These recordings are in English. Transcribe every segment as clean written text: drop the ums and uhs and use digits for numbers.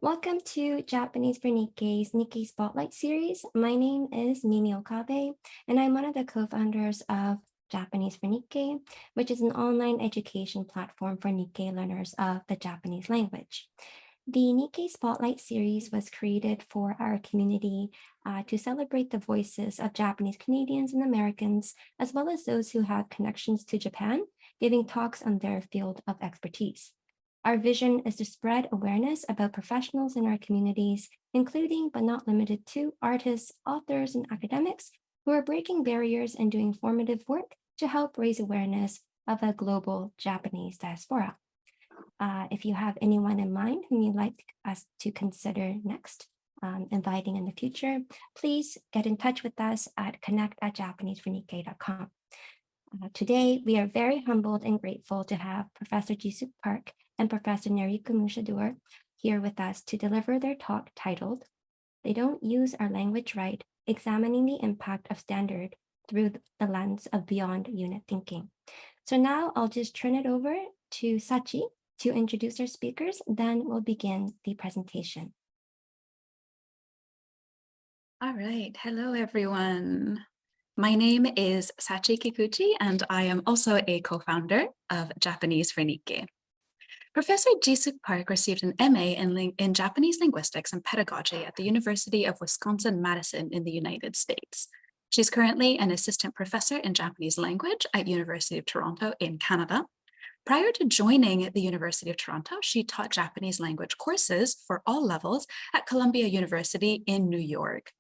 Welcome to Japanese for Nikkei's Nikkei Spotlight series. My name is Mimi Okabe, and I'm one of the co-founders of Japanese for Nikkei, which is an online education platform for Nikkei learners of the Japanese language. The Nikkei Spotlight series was created for our community to celebrate the voices of Japanese Canadians and Americans, as well as those who have connections to Japan, giving talks on their field of expertise. Our vision is to spread awareness about professionals in our communities, including but not limited to artists, authors, and academics who are breaking barriers and doing formative work to help raise awareness of a global Japanese diaspora. If you have anyone in mind whom you'd like us to consider next, inviting in the future, please get in touch with us at connect@japanesefornikkei.com. Today, we are very humbled and grateful to have Professor Jisuk Park and Professor Neriko Musha Doerr here with us to deliver their talk titled, "They Don't Use Our Language Right, Examining the Impact of Standard Through the Lens of Beyond Unit Thinking." So now I'll just turn it over to Sachi to introduce our speakers, then we'll begin the presentation. All right, hello everyone. My name is Sachi Kikuchi, and I am also a co-founder of Japanese for Nikkei. Professor Jisuk Park received an MA in Japanese Linguistics and Pedagogy at the University of Wisconsin-Madison in the United States. She's currently an assistant professor in Japanese language at University of Toronto in Canada. Prior to joining the University of Toronto, she taught Japanese language courses for all levels at Columbia University in New York.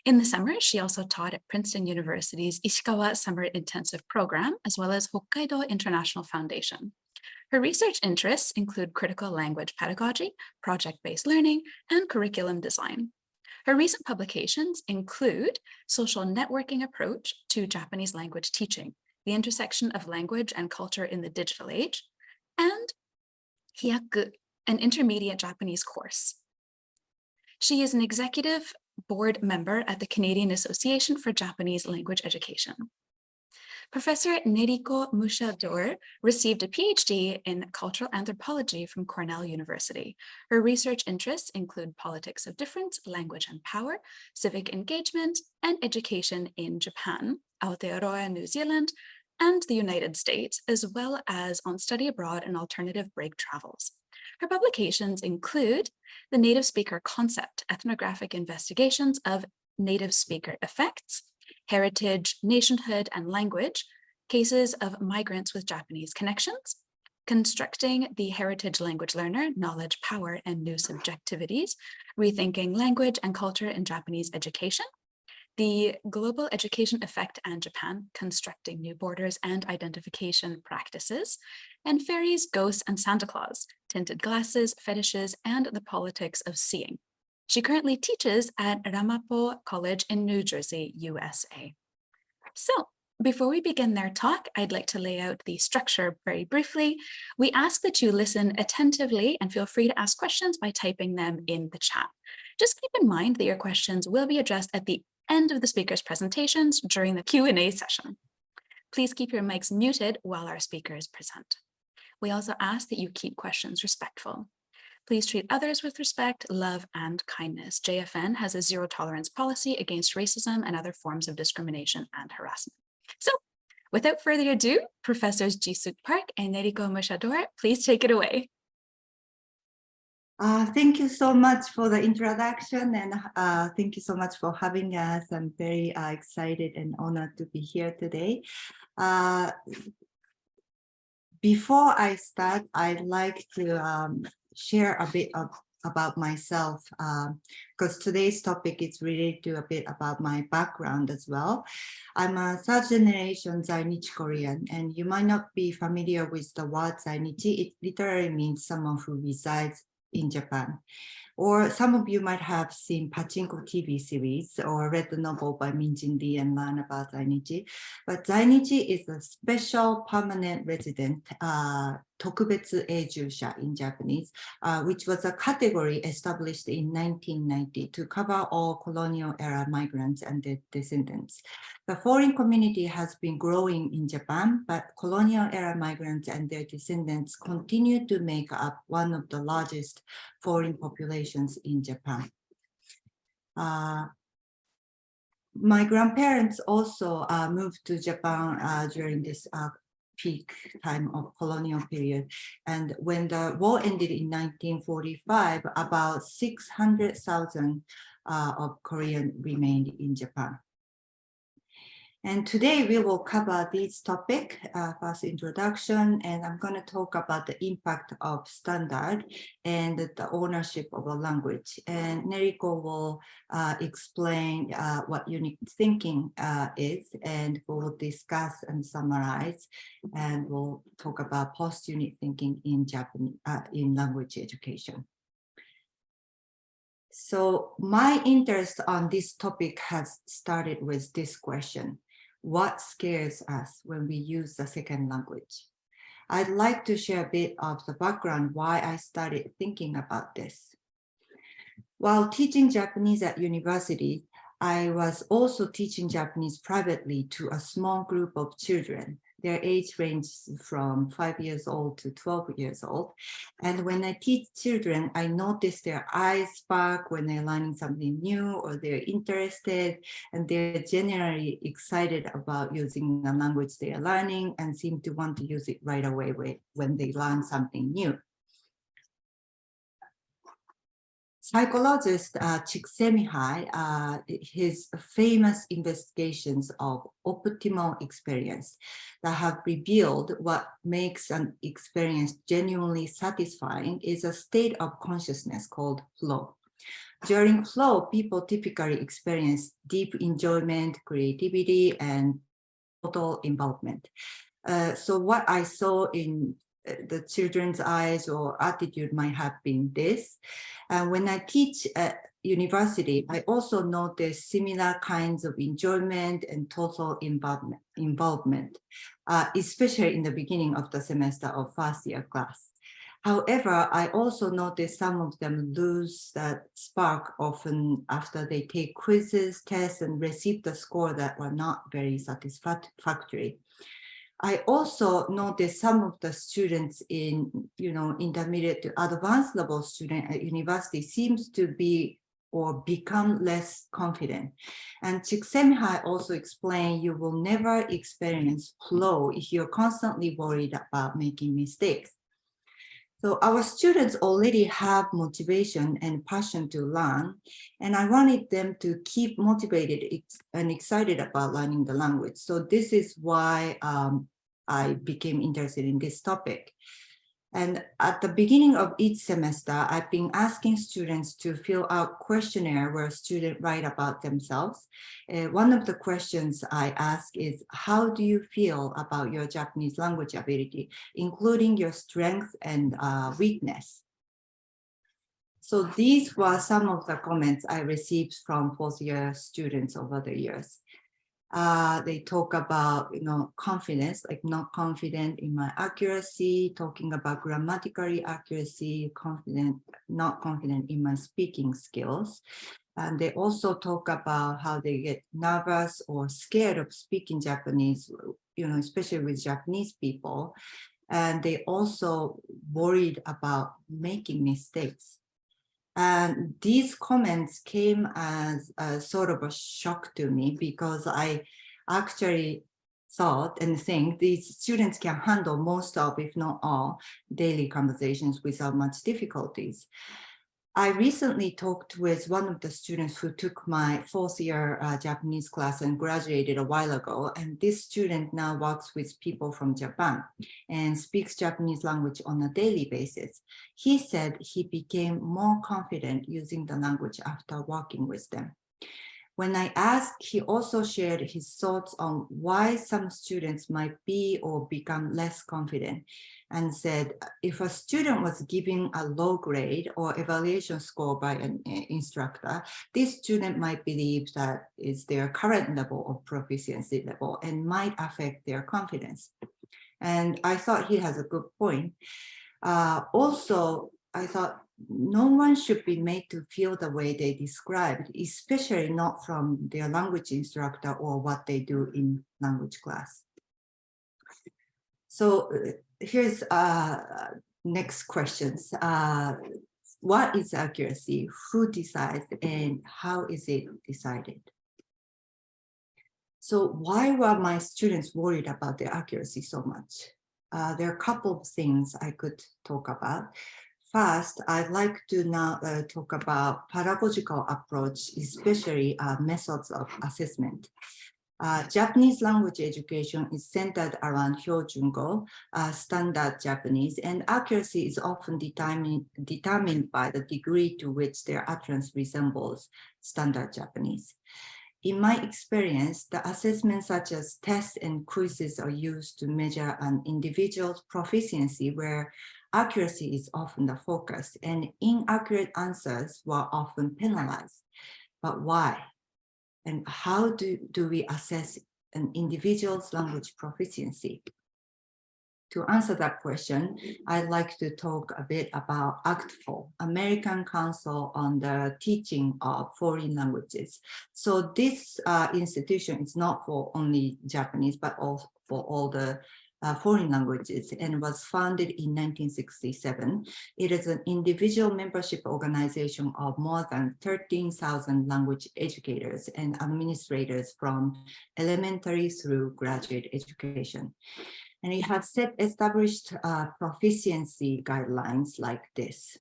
In the summer, she also taught at Princeton University's Ishikawa Summer Intensive Program, as well as Hokkaido International Foundation. Her research interests include critical language pedagogy, project-based learning, and curriculum design. Her recent publications include Social Networking Approach to Japanese Language Teaching, the Intersection of Language and Culture in the Digital Age, and Hyaku, an intermediate Japanese course. She is an executive board member at the Canadian Association for Japanese Language Education. Professor Neriko Musha Doerr received a PhD in cultural anthropology from Cornell University. Her research interests include politics of difference, language and power, civic engagement, and education in Japan, Aotearoa, New Zealand, and the United States, as well as on study abroad and alternative break travels. Her publications include The Native Speaker Concept, Ethnographic Investigations of Native Speaker Effects, Heritage, Nationhood, and Language, Cases of Migrants with Japanese Connections, Constructing the Heritage Language Learner, Knowledge, Power, and New Subjectivities, Rethinking Language and Culture in Japanese Education, The Global Education Effect and Japan, Constructing New Borders and Identification Practices, and Fairies, Ghosts, and Santa Claus, Tinted Glasses, Fetishes, and the Politics of Seeing. She currently teaches at Ramapo College in New Jersey, USA. So, before we begin their talk, I'd like to lay out the structure very briefly. We ask that you listen attentively and feel free to ask questions by typing them in the chat. Just keep in mind that your questions will be addressed at the end of the speakers' presentations during the Q&A session. Please keep your mics muted while our speakers present. We also ask that you keep questions respectful. Please treat others with respect, love, and kindness. JFN has a zero tolerance policy against racism and other forms of discrimination and harassment. So, without further ado, Professors Jisuk Park and Neriko Musha Doerr, please take it away. Thank you so much for the introduction, and thank you so much for having us. I'm very excited and honored to be here today. Before I start, I'd like to share a bit about myself, because today's topic is related to a bit about my background as well. I'm a third generation Zainichi Korean, and you might not be familiar with the word Zainichi. It literally means someone who resides in Japan. Or some of you might have seen Pachinko TV series or read the novel by Min-jin Lee and learn about Zainichi. But Zainichi is a special permanent resident, 特別永住者 in Japanese, which was a category established in 1990 to cover all colonial era migrants and their descendants. The foreign community has been growing in Japan, but colonial era migrants and their descendants continue to make up one of the largest foreign populations situations in Japan. My grandparents also moved to Japan during this peak time of colonial period. And when the war ended in 1945, about 600,000 of Koreans remained in Japan. And today we will cover this topic, first introduction, and I'm going to talk about the impact of standard and the ownership of a language. And Neriko will explain what unique thinking is, and we'll discuss and summarize, and we'll talk about post-unit thinking in Japanese, in language education. So my interest on this topic has started with this question. What scares us when we use the second language? I'd like to share a bit of the background why I started thinking about this. While teaching Japanese at university, I was also teaching Japanese privately to a small group of children. Their age ranges from 5 years old to 12 years old. And when I teach children, I notice their eyes spark when they're learning something new or they're interested, and they're generally excited about using the language they are learning and seem to want to use it right away when they learn something new. Psychologist Csikszentmihalyi, his famous investigations of optimal experience that have revealed what makes an experience genuinely satisfying is a state of consciousness called flow. During flow, people typically experience deep enjoyment, creativity, and total involvement. So what I saw in the children's eyes or attitude might have been this. When I teach at university, I also notice similar kinds of enjoyment and total involvement, especially in the beginning of the semester or first year class. However, I also notice some of them lose that spark often after they take quizzes, tests, and receive the score that were not very satisfactory. I also noticed some of the students in, intermediate to advanced level student at university seems to be or become less confident. And Csikszentmihalyi also explained you will never experience flow if you're constantly worried about making mistakes. So our students already have motivation and passion to learn, and I wanted them to keep motivated and excited about learning the language. So this is why I became interested in this topic. And at the beginning of each semester, I've been asking students to fill out questionnaire where students write about themselves. One of the questions I ask is, how do you feel about your Japanese language ability, including your strength and weakness? So these were some of the comments I received from fourth year students over the years. They talk about, confidence, like not confident in my accuracy, talking about grammatically accuracy, not confident in my speaking skills. And they also talk about how they get nervous or scared of speaking Japanese, especially with Japanese people. And they also worried about making mistakes. And these comments came as a sort of a shock to me because I actually thought and think these students can handle most of, if not all, daily conversations without much difficulties. I recently talked with one of the students who took my fourth year Japanese class and graduated a while ago. And this student now works with people from Japan and speaks Japanese language on a daily basis. He said he became more confident using the language after working with them. When I asked, he also shared his thoughts on why some students might be or become less confident, and said, if a student was given a low grade or evaluation score by an instructor, this student might believe that is their current level of proficiency level and might affect their confidence. And I thought he has a good point. Also, I thought no one should be made to feel the way they described, especially not from their language instructor or what they do in language class. So here's next questions. what is accuracy, who decides, and how is it decided? So why were my students worried about the accuracy so much? There are a couple of things I could talk about. First, I'd like to now talk about pedagogical approach, especially methods of assessment. Japanese language education is centered around Hyojungo, standard Japanese, and accuracy is often determined by the degree to which their utterance resembles standard Japanese. In my experience, the assessments such as tests and quizzes are used to measure an individual's proficiency, where accuracy is often the focus, and inaccurate answers were often penalized. But why? And how do we assess an individual's language proficiency? To answer that question, I'd like to talk a bit about Ep.3, American Council on the Teaching of Foreign Languages. So this institution is not for only Japanese, but also for all the foreign languages, and was founded in 1967. It is an individual membership organization of more than 13,000 language educators and administrators from elementary through graduate education. And it has established proficiency guidelines like this.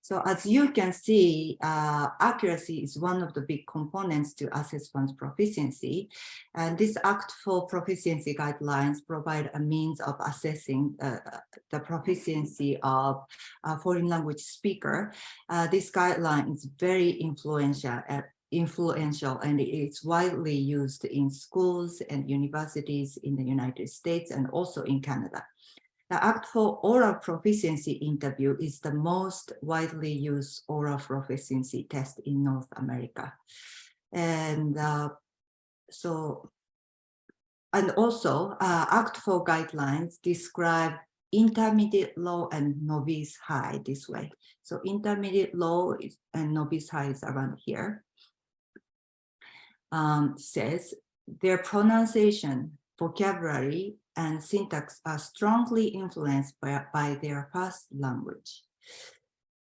So as you can see, accuracy is one of the big components to assess one's proficiency. And this Ep.3 proficiency guidelines provide a means of assessing the proficiency of a foreign language speaker. This guideline is very influential, and it's widely used in schools and universities in the United States and also in Canada. The Ep.3 oral proficiency interview is the most widely used oral proficiency test in North America. And also Ep.3 guidelines describe intermediate low and novice high this way. So intermediate low and novice high is around here. Says their pronunciation, vocabulary, and syntax are strongly influenced by their first language.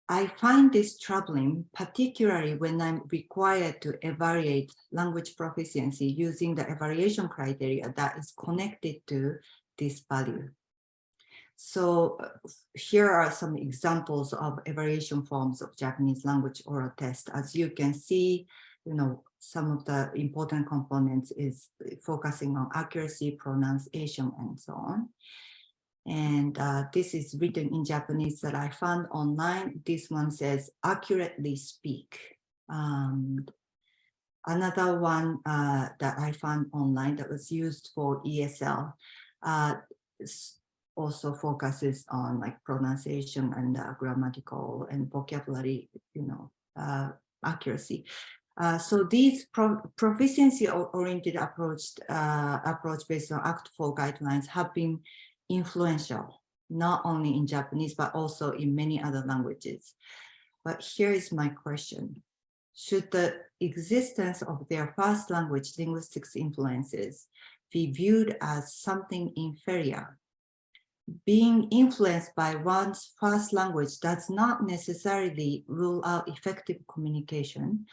I find this troubling, particularly when I'm required to evaluate language proficiency using the evaluation criteria that is connected to this value. So here are some examples of evaluation forms of Japanese language oral test. As you can see, some of the important components is focusing on accuracy, pronunciation, and so on. And this is written in Japanese that I found online. This one says, accurately speak. Another one that I found online that was used for ESL also focuses on like pronunciation and grammatical and vocabulary, accuracy. So these proficiency-oriented approach based on Ep.3 guidelines have been influential, not only in Japanese, but also in many other languages. But here is my question. Should the existence of their first language linguistics influences be viewed as something inferior? Being influenced by one's first language does not necessarily rule out effective communication.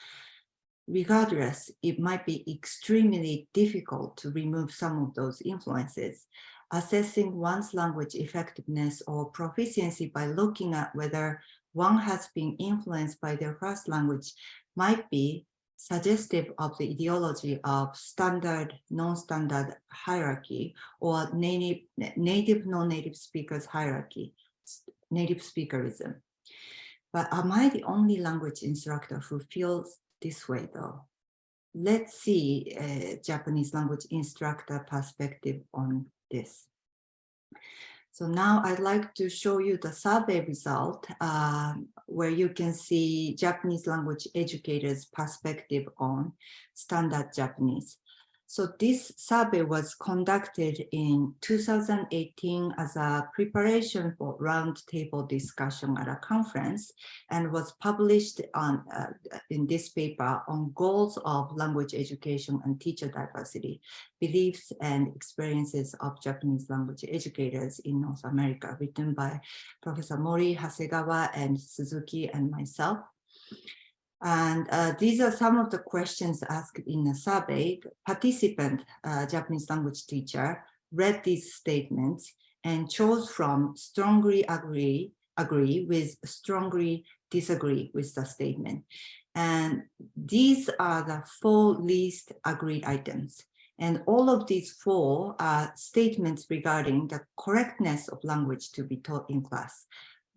Regardless, it might be extremely difficult to remove some of those influences. Assessing one's language effectiveness or proficiency by looking at whether one has been influenced by their first language might be suggestive of the ideology of standard, non-standard hierarchy, or native, non-native speakers hierarchy, native speakerism. But am I the only language instructor who feels this way though? Let's see a Japanese language instructor perspective on this. So now I'd like to show you the survey result where you can see Japanese language educators' perspective on standard Japanese. So this survey was conducted in 2018 as a preparation for roundtable discussion at a conference and was published in this paper on goals of language education and teacher diversity, beliefs and experiences of Japanese language educators in North America, written by Professor Mori, Hasegawa, and Suzuki, and myself. And these are some of the questions asked in the survey. Participant, Japanese language teacher, read these statements and chose from strongly agree with strongly disagree with the statement. And these are the 4 least agreed items. And all of these 4 are statements regarding the correctness of language to be taught in class.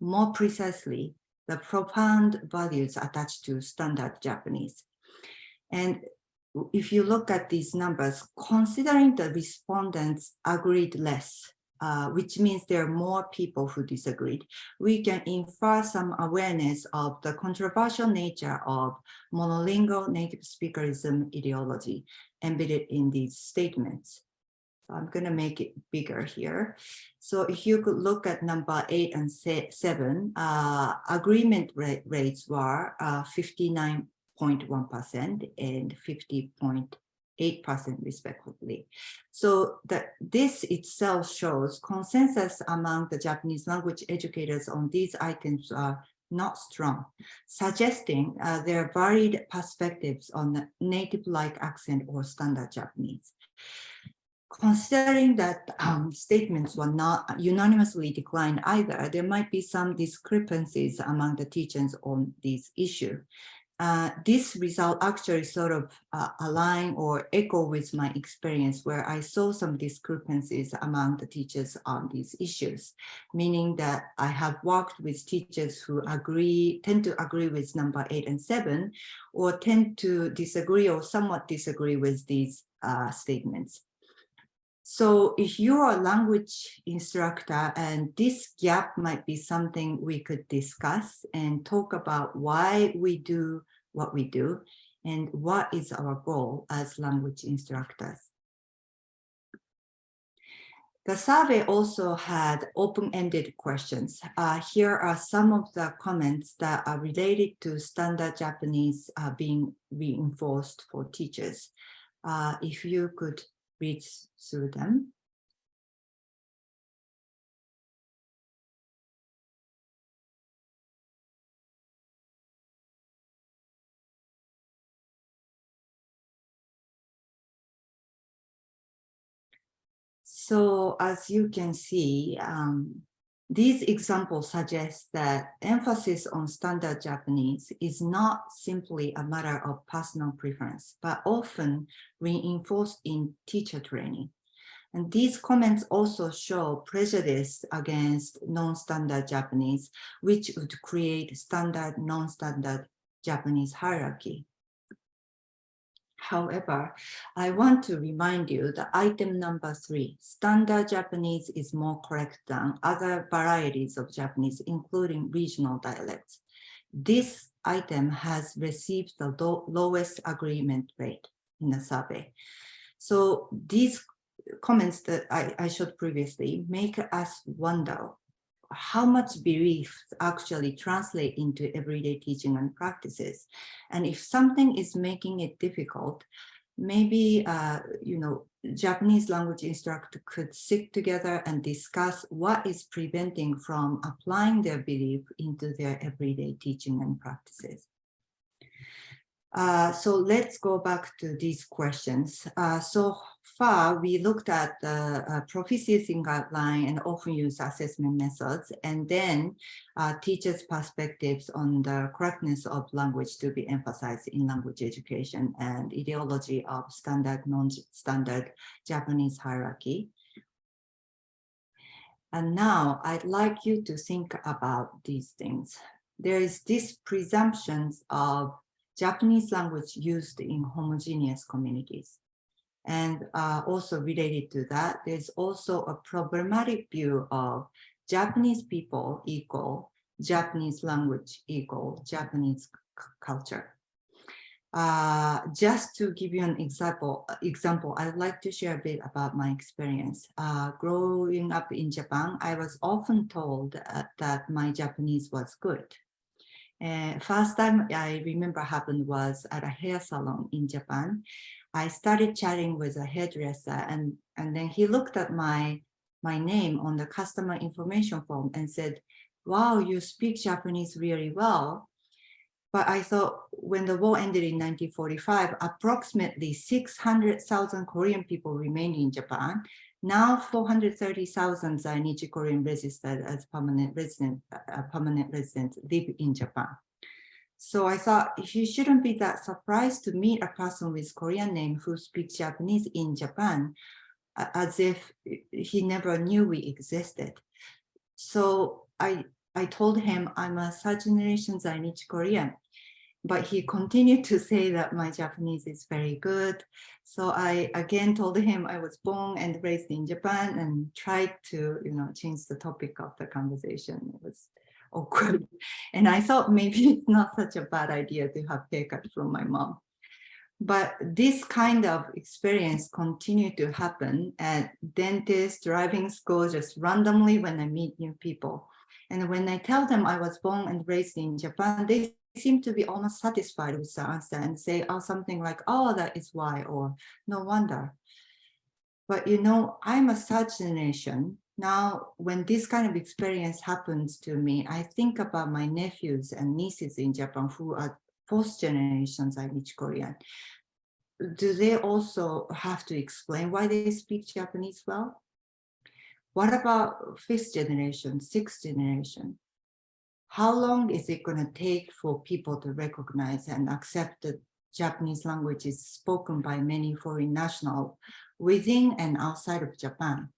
More precisely, the profound values attached to standard Japanese. And if you look at these numbers, considering the respondents agreed less, which means there are more people who disagreed, we can infer some awareness of the controversial nature of monolingual native speakerism ideology embedded in these statements. I'm going to make it bigger here. So if you could look at number 8 and 7, agreement rates were 59.1% and 50.8% respectively. So this itself shows consensus among the Japanese language educators on these items are not strong, suggesting there are varied perspectives on the native-like accent or standard Japanese. Considering that statements were not unanimously declined either, there might be some discrepancies among the teachers on this issue. This result actually sort of align or echo with my experience where I saw some discrepancies among the teachers on these issues, meaning that I have worked with teachers who tend to agree with number 8 and 7, or tend to disagree or somewhat disagree with these statements. So if you're a language instructor and this gap might be something we could discuss and talk about why we do what we do and what is our goal as language instructors. The survey also had open-ended questions. Here are some of the comments that are related to standard Japanese being reinforced for teachers. If you could read through them. So as you can see, these examples suggest that emphasis on standard Japanese is not simply a matter of personal preference, but often reinforced in teacher training. And these comments also show prejudice against non-standard Japanese, which would create standard, non-standard Japanese hierarchy. However, I want to remind you that item number 3, standard Japanese is more correct than other varieties of Japanese, including regional dialects. This item has received the lowest agreement rate in the survey. So these comments that I showed previously make us wonder how much beliefs actually translate into everyday teaching and practices. And if something is making it difficult, maybe Japanese language instructor could sit together and discuss what is preventing from applying their belief into their everyday teaching and practices. So let's go back to these questions. So far, we looked at the proficiency guideline and often used assessment methods, and then teachers' perspectives on the correctness of language to be emphasized in language education and ideology of standard, non-standard Japanese hierarchy. And now I'd like you to think about these things. There is this presumption of Japanese language used in homogeneous communities. And also related to that, there's also a problematic view of Japanese people equal Japanese language equal Japanese culture. Just to give you an example, I'd like to share a bit about my experience. Growing up in Japan, I was often told that my Japanese was good. First time I remember happened was at a hair salon in Japan. I started chatting with a hairdresser, and then he looked at my name on the customer information form and said, "Wow, you speak Japanese really well." But I thought when the war ended in 1945, approximately 600,000 Korean people remained in Japan. Now 430,000 Zainichi Korean registered as permanent residents live in Japan. So I thought he shouldn't be that surprised to meet a person with Korean name who speaks Japanese in Japan, as if he never knew we existed. So I told him I'm a third generation Zainichi Korean, but he continued to say that my Japanese is very good. So I again told him I was born and raised in Japan and tried to, change the topic of the conversation. It was awkward. And I thought maybe it's not such a bad idea to have haircut from my mom. But this kind of experience continued to happen at dentists, driving school, just randomly when I meet new people. And when I tell them I was born and raised in Japan, they seem to be almost satisfied with the answer and say, something like, "Oh, that is why," or "No wonder." But I'm a third generation. Now, when this kind of experience happens to me, I think about my nephews and nieces in Japan who are fourth generation Zainichi Korean. Do they also have to explain why they speak Japanese well? What about fifth generation, sixth generation? How long is it going to take for people to recognize and accept that Japanese language is spoken by many foreign nationals within and outside of Japan?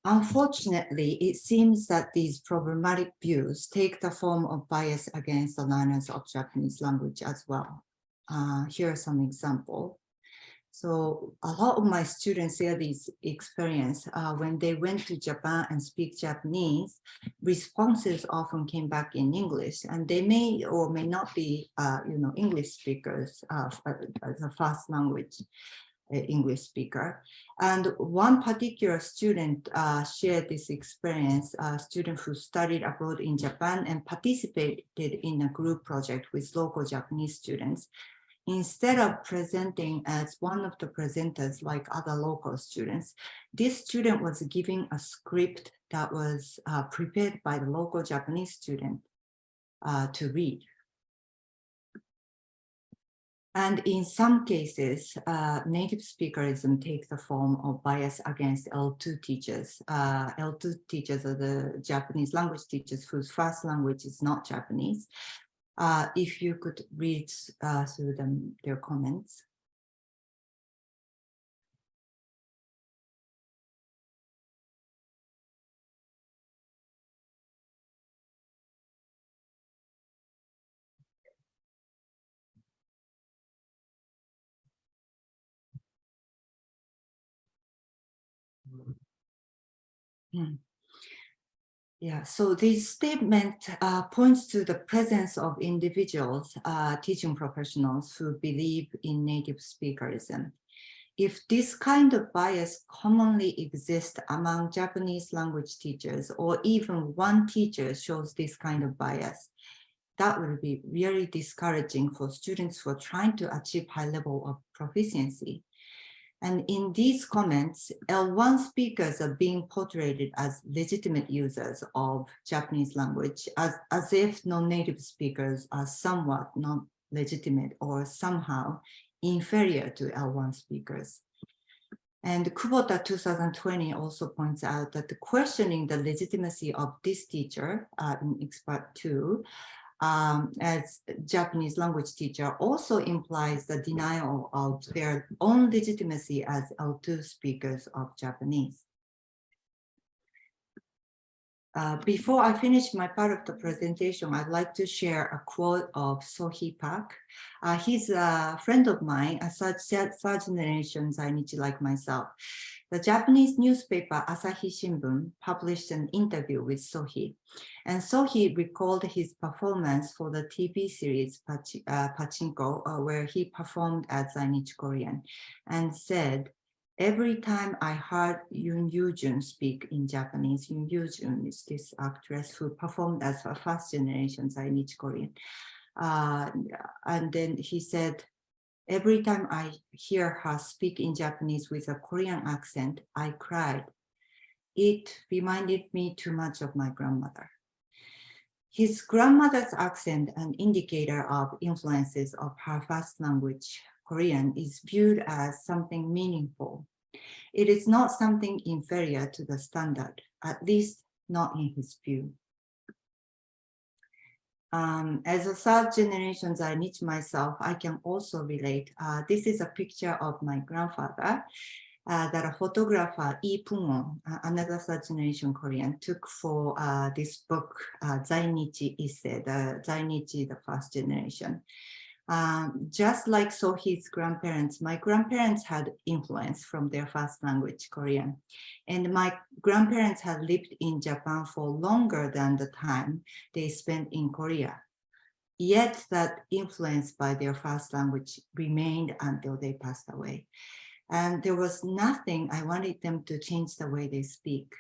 Unfortunately, it seems that these problematic views take the form of bias against the learners of Japanese language as well. Here are some examples. So a lot of my students share this experience when they went to Japan and speak Japanese. Responses often came back in English, and they may or may not be, English speakers as a first language English speaker. And one particular student shared this experience, a student who studied abroad in Japan and participated in a group project with local Japanese students. Instead of presenting as one of the presenters like other local students, this student was giving a script that was prepared by the local Japanese student to read. And in some cases, native speakerism takes the form of bias against L2 teachers. L2 teachers are the Japanese language teachers whose first language is not Japanese. If you could read through their comments. Yeah, so this statement points to the presence of individuals, teaching professionals who believe in native speakerism. If this kind of bias commonly exists among Japanese language teachers, or even one teacher shows this kind of bias, that would be really discouraging for students who are trying to achieve high level of proficiency. And in these comments, L1 speakers are being portrayed as legitimate users of Japanese language, as if non-native speakers are somewhat non-legitimate or somehow inferior to L1 speakers. And Kubota 2020 also points out that the questioning the legitimacy of this teacher in Ep.3 as Japanese language teacher also implies the denial of their own legitimacy as L2 speakers of Japanese. Before I finish my part of the presentation, I'd like to share a quote of Sohee Park. He's a friend of mine, a third generation Zainichi like myself. The Japanese newspaper Asahi Shimbun published an interview with Sohee, and Sohee recalled his performance for the TV series Pachinko, where he performed as Zainichi Korean, and said, "Every time I heard Yoon Yoo-jun speak in Japanese," Yoon Yoo-jun is this actress who performed as a first generation Zainichi Korean. And then he said, "Every time I hear her speak in Japanese with a Korean accent, I cried. It reminded me too much of my grandmother." His grandmother's accent, an indicator of influences of her first language, Korean, is viewed as something meaningful. It is not something inferior to the standard, at least not in his view. As a third generation Zainichi myself, I can also relate. This is a picture of my grandfather that a photographer, Ep.3, another third generation Korean, took for this book, Zainichi Issei, the Zainichi, the first generation. Just like Sohee's grandparents, my grandparents had influence from their first language, Korean. And my grandparents had lived in Japan for longer than the time they spent in Korea. Yet that influence by their first language remained until they passed away. And there was nothing I wanted them to change the way they speak.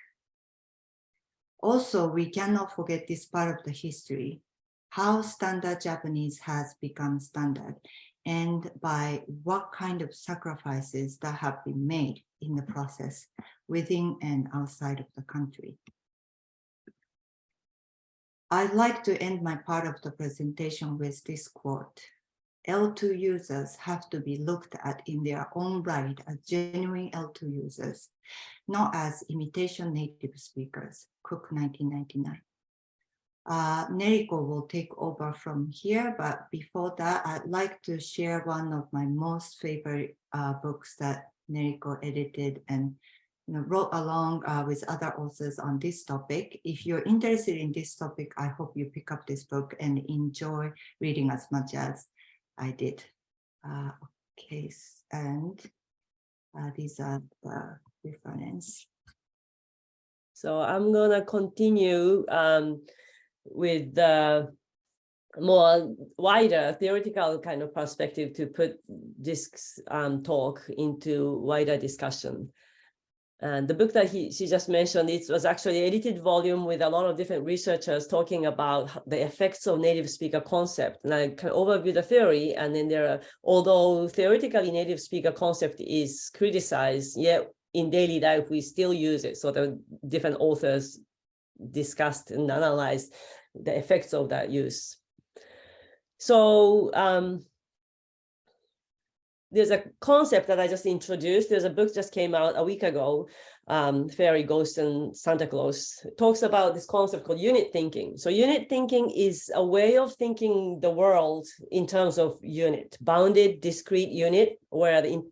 Also, we cannot forget this part of the history, how standard Japanese has become standard, and by what kind of sacrifices that have been made in the process within and outside of the country. I'd like to end my part of the presentation with this quote. L2 users have to be looked at in their own right as genuine L2 users, not as imitation native speakers, Cook 1999. Neriko will take over from here, but before that, I'd like to share one of my most favorite books that Neriko edited and wrote along with other authors on this topic. If you're interested in this topic, I hope you pick up this book and enjoy reading as much as I did. Okay, and these are the references. So I'm gonna continue with the more wider theoretical kind of perspective to put this talk into wider discussion. And the book that she just mentioned, it was actually an edited volume with a lot of different researchers talking about the effects of native speaker concept. And I can overview the theory, and then there are, although theoretically native speaker concept is criticized, yet in daily life we still use it. So the different authors discussed and analyzed the effects of that use. So there's a concept that I just introduced. There's a book just came out a week ago, Fairy, Ghost, and Santa Claus. It talks about this concept called unit thinking. So unit thinking is a way of thinking the world in terms of unit, bounded, discrete unit, where the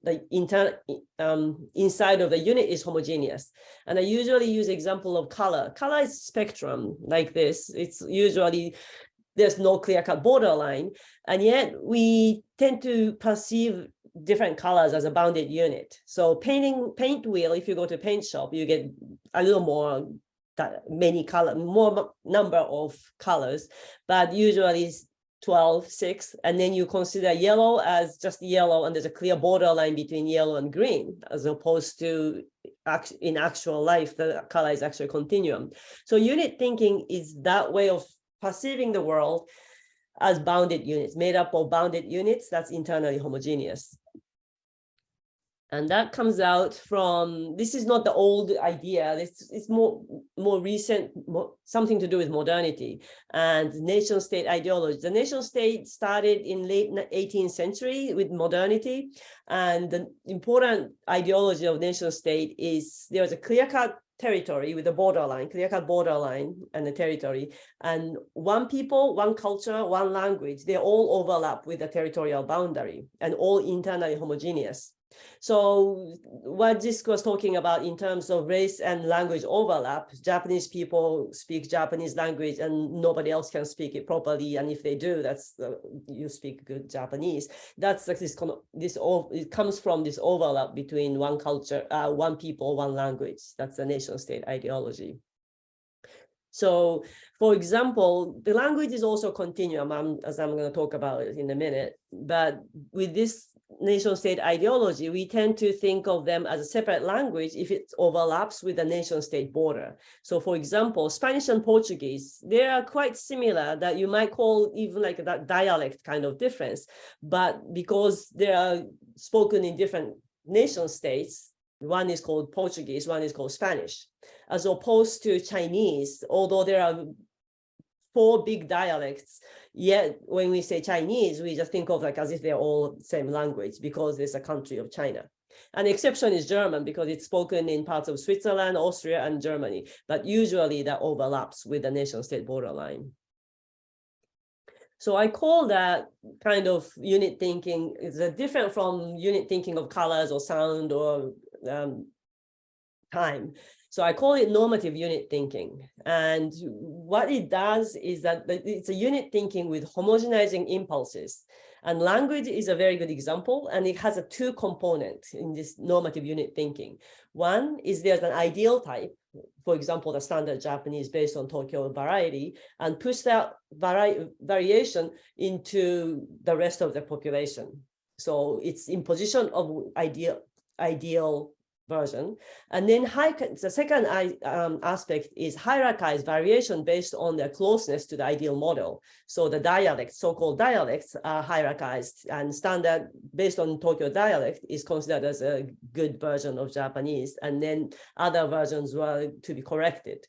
inside of the unit is homogeneous. And I usually use example of color. Color is spectrum like this. It's usually there's no clear-cut borderline, and yet we tend to perceive different colors as a bounded unit. So paint wheel, if you go to paint shop, you get a little more more number of colors, but usually it's 12, 6, and then you consider yellow as just yellow, and there's a clear borderline between yellow and green, as opposed to in actual life, the color is actually a continuum. So unit thinking is that way of perceiving the world as bounded units, made up of bounded units that's internally homogeneous. And that comes out from, this is not the old idea, it's more recent, something to do with modernity and nation state ideology. The nation state started in late 18th century with modernity, and the important ideology of nation state is there was a clear-cut territory with a borderline, clear-cut borderline and the territory, and one people, one culture, one language, they all overlap with the territorial boundary and all internally homogeneous. So what Jisuk was talking about in terms of race and language overlap, Japanese people speak Japanese language and nobody else can speak it properly. And if they do, that's you speak good Japanese. That's like it comes from this overlap between one culture, one people, one language. That's the nation state ideology. So, for example, the language is also a continuum, as I'm going to talk about it in a minute. But with this nation-state ideology, we tend to think of them as a separate language if it overlaps with the nation-state border. So, for example, Spanish and Portuguese, they are quite similar that you might call even like that dialect kind of difference. But because they are spoken in different nation-states, one is called Portuguese, one is called Spanish, as opposed to Chinese, although there are 4 big dialects, yet when we say Chinese, we just think of like as if they're all the same language because it's a country of China. An exception is German because it's spoken in parts of Switzerland, Austria, and Germany, but usually that overlaps with the nation-state borderline. So I call that kind of unit thinking is different from unit thinking of colors or sound or time. So I call it normative unit thinking. And what it does is that it's a unit thinking with homogenizing impulses. And language is a very good example. And it has a 2 components in this normative unit thinking. One is there's an ideal type, for example, the standard Japanese based on Tokyo variety, and push that variation into the rest of the population. So it's imposition of ideal version. And then the second aspect is hierarchized variation based on their closeness to the ideal model. So the dialects, so-called dialects, are hierarchized, and standard based on Tokyo dialect is considered as a good version of Japanese, and then other versions were to be corrected.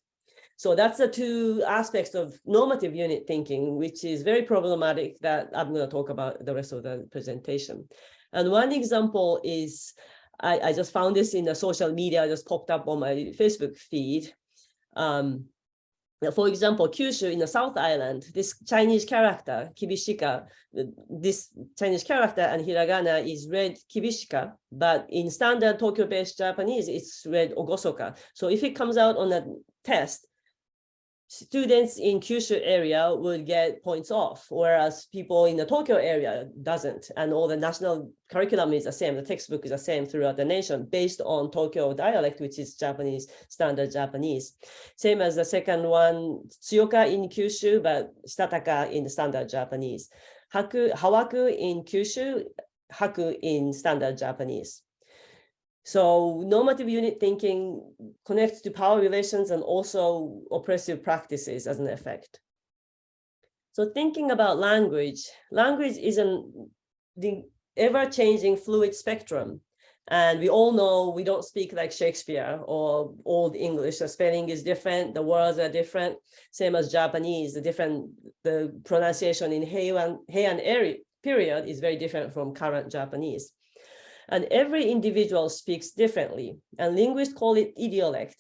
So that's the 2 aspects of normative unit thinking, which is very problematic that I'm going to talk about the rest of the presentation. And one example is, I just found this in the social media, just popped up on my Facebook feed. For example, Kyushu in the South Island, this Chinese character, Kibishika, this Chinese character and hiragana is read Kibishika, but in standard Tokyo-based Japanese, it's read Ogosoka. So if it comes out on a test, students in Kyushu area would get points off, whereas people in the Tokyo area doesn't. And all the national curriculum is the same. The textbook is the same throughout the nation based on Tokyo dialect, which is Japanese, standard Japanese. Same as the second one, Tsuyoka in Kyushu, but Stataka in standard Japanese. Hawaku in Kyushu, Haku in standard Japanese. So normative unit thinking connects to power relations and also oppressive practices as an effect. So thinking about language is the ever-changing fluid spectrum. And we all know we don't speak like Shakespeare or Old English. The spelling is different, the words are different, same as Japanese, the pronunciation in Heian period is very different from current Japanese. And every individual speaks differently, and linguists call it idiolect.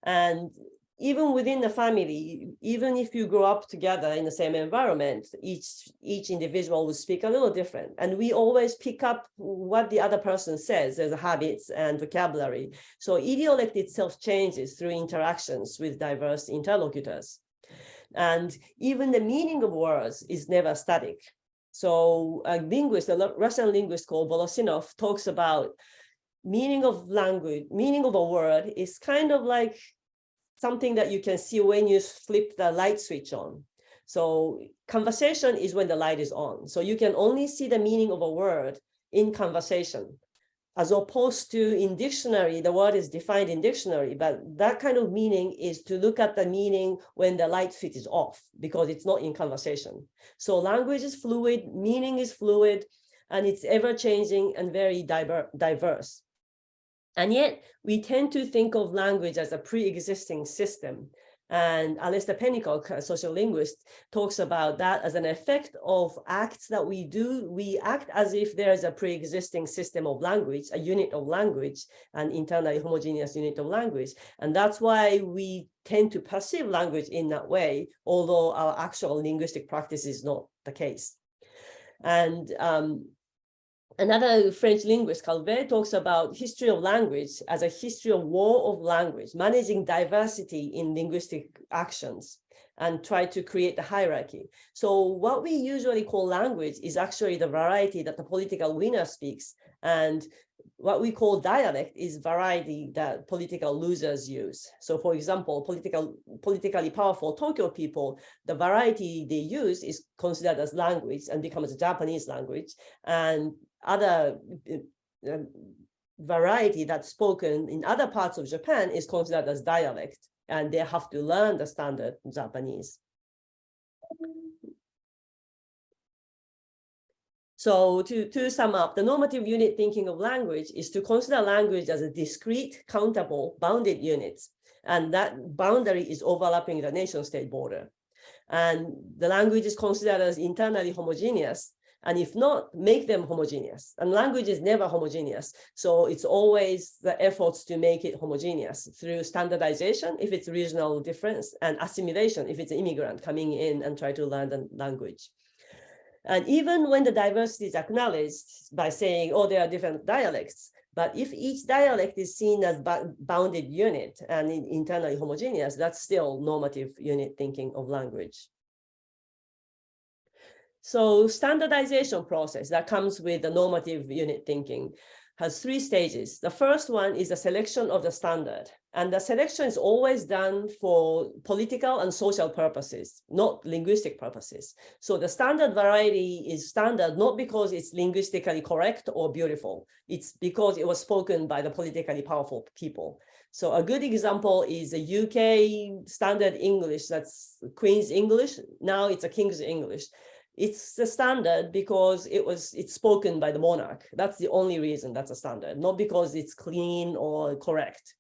And even within the family, even if you grow up together in the same environment, each individual will speak a little different. And we always pick up what the other person says as habits and vocabulary. So idiolect itself changes through interactions with diverse interlocutors. And even the meaning of words is never static. So a linguist, a Russian linguist called Volosinov, talks about meaning of language, meaning of a word is kind of like something that you can see when you flip the light switch on. So conversation is when the light is on. So you can only see the meaning of a word in conversation, as opposed to in dictionary, the word is defined in dictionary, but that kind of meaning is to look at the meaning when the light switch is off, because it's not in conversation. So language is fluid, meaning is fluid, and it's ever-changing and very diverse. And yet we tend to think of language as a pre-existing system. And Alistair Pennycock, a social linguist, talks about that as an effect of acts that we do. We act as if there is a pre-existing system of language, a unit of language, an internally homogeneous unit of language. And that's why we tend to perceive language in that way, although our actual linguistic practice is not the case. And Another French linguist, Calvet, talks about history of language as a history of war of language, managing diversity in linguistic actions, and try to create the hierarchy. So what we usually call language is actually the variety that the political winner speaks. And what we call dialect is variety that political losers use. So for example, politically powerful Tokyo people, the variety they use is considered as language and becomes a Japanese language. And other variety that's spoken in other parts of Japan is considered as dialect, and they have to learn the standard Japanese. So to sum up, the normative unit thinking of language is to consider language as a discrete, countable, bounded unit. And that boundary is overlapping the nation-state border. And the language is considered as internally homogeneous. And if not, make them homogeneous. And language is never homogeneous. So it's always the efforts to make it homogeneous through standardization, if it's regional difference, and assimilation, if it's an immigrant coming in and try to learn the language. And even when the diversity is acknowledged by saying, oh, there are different dialects, but if each dialect is seen as bounded unit and internally homogeneous, that's still normative unit thinking of language. So standardization process that comes with the normative unit thinking has 3 stages. The first one is the selection of the standard. And the selection is always done for political and social purposes, not linguistic purposes. So the standard variety is standard not because it's linguistically correct or beautiful. It's because it was spoken by the politically powerful people. So a good example is the UK standard English, that's Queen's English. Now it's a King's English. It's the standard because it's spoken by the monarch. That's the only reason that's a standard, not because it's clean or correct.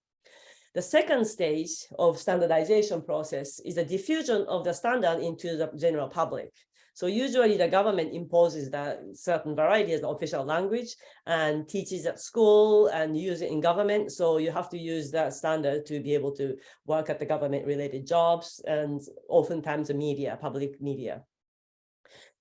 The second stage of standardization process is the diffusion of the standard into the general public. So usually the government imposes that certain variety as the official language and teaches at school and use it in government. So you have to use that standard to be able to work at the government related jobs and oftentimes the media, public media.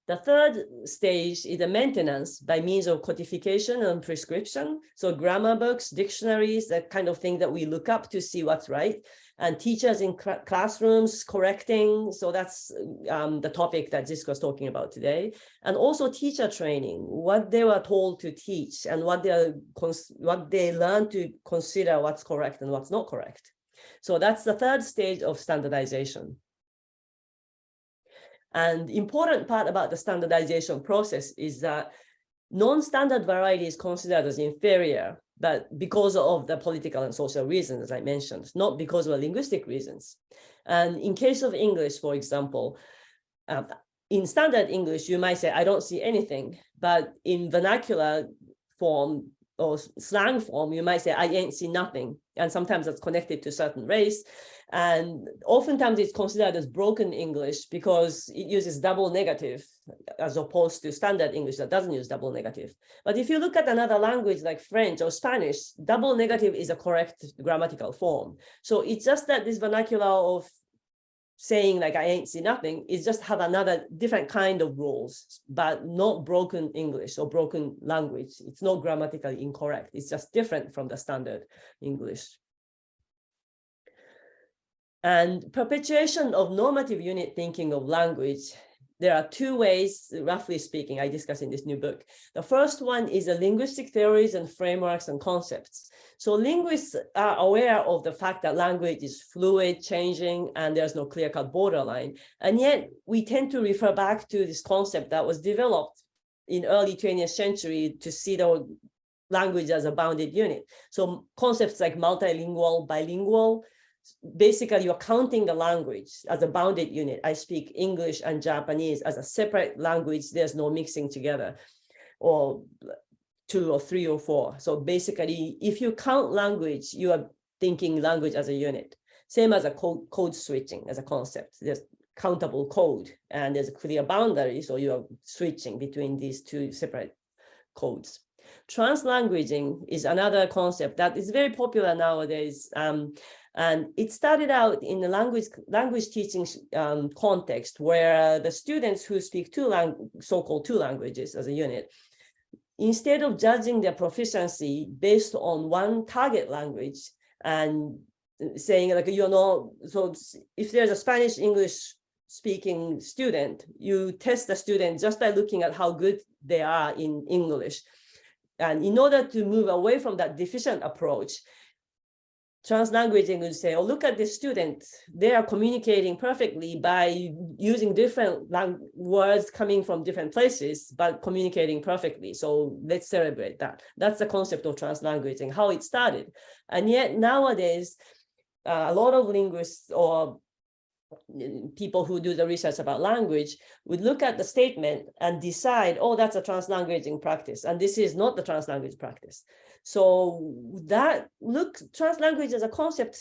The third stage is the maintenance by means of codification and prescription. So grammar books, dictionaries, that kind of thing that we look up to see what's right. And teachers in classrooms correcting. So that's the topic that Jisuk was talking about today. And also teacher training, what they were told to teach and what they learned to consider what's correct and what's not correct. So that's the third stage of standardization. And important part about the standardization process is that non-standard variety is considered as inferior, but because of the political and social reasons, as I mentioned, not because of linguistic reasons. And in case of English, for example, in standard English, you might say, I don't see anything, but in vernacular form or slang form, you might say, I ain't see nothing. And sometimes that's connected to a certain race. And oftentimes it's considered as broken English because it uses double negative as opposed to standard English that doesn't use double negative. But if you look at another language like French or Spanish, double negative is a correct grammatical form. So it's just that this vernacular of saying like I ain't see nothing is just have another different kind of rules, but not broken English or broken language. It's not grammatically incorrect. It's just different from the standard English. And perpetuation of normative unit thinking of language, there are 2 ways, roughly speaking, I discuss in this new book. The first one is the linguistic theories and frameworks and concepts. So linguists are aware of the fact that language is fluid, changing, and there's no clear-cut borderline. And yet we tend to refer back to this concept that was developed in early 20th century to see the language as a bounded unit. So concepts like multilingual, bilingual, basically you're counting the language as a bounded unit. I speak English and Japanese as a separate language. There's no mixing together, or 2 or 3 or 4. So basically, if you count language, you are thinking language as a unit. Same as a code switching as a concept. There's countable code and there's a clear boundary. So you are switching between these 2 separate codes. Translanguaging is another concept that is very popular nowadays. And it started out in the language teaching context where the students who speak so-called 2 languages as a unit instead of judging their proficiency based on one target language and saying like, so if there's a Spanish English speaking student, you test the student just by looking at how good they are in English. And in order to move away from that deficient approach, translanguaging would say, oh, look at this student. They are communicating perfectly by using different words coming from different places, but communicating perfectly. So let's celebrate that. That's the concept of translanguaging, how it started. And yet nowadays, a lot of linguists or people who do the research about language would look at the statement and decide, oh, that's a translanguaging practice. And this is not the translanguage practice. So that translanguage as a concept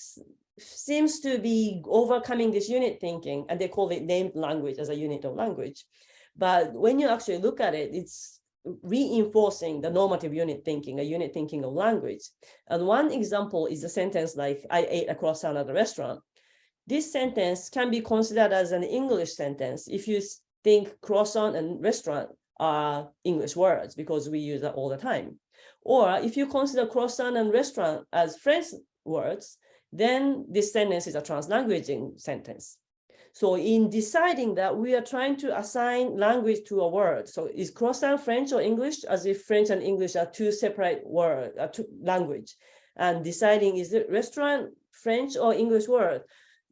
seems to be overcoming this unit thinking, and they call it named language as a unit of language. But when you actually look at it, it's reinforcing the normative unit thinking, a unit thinking of language. And one example is a sentence like, I ate a croissant at a restaurant. This sentence can be considered as an English sentence if you think croissant and restaurant are English words, because we use that all the time. Or if you consider croissant and restaurant as French words, then this sentence is a translanguaging sentence. So in deciding that, we are trying to assign language to a word. So is croissant French or English, as if French and English are two separate words, language, and deciding is it restaurant French or English word.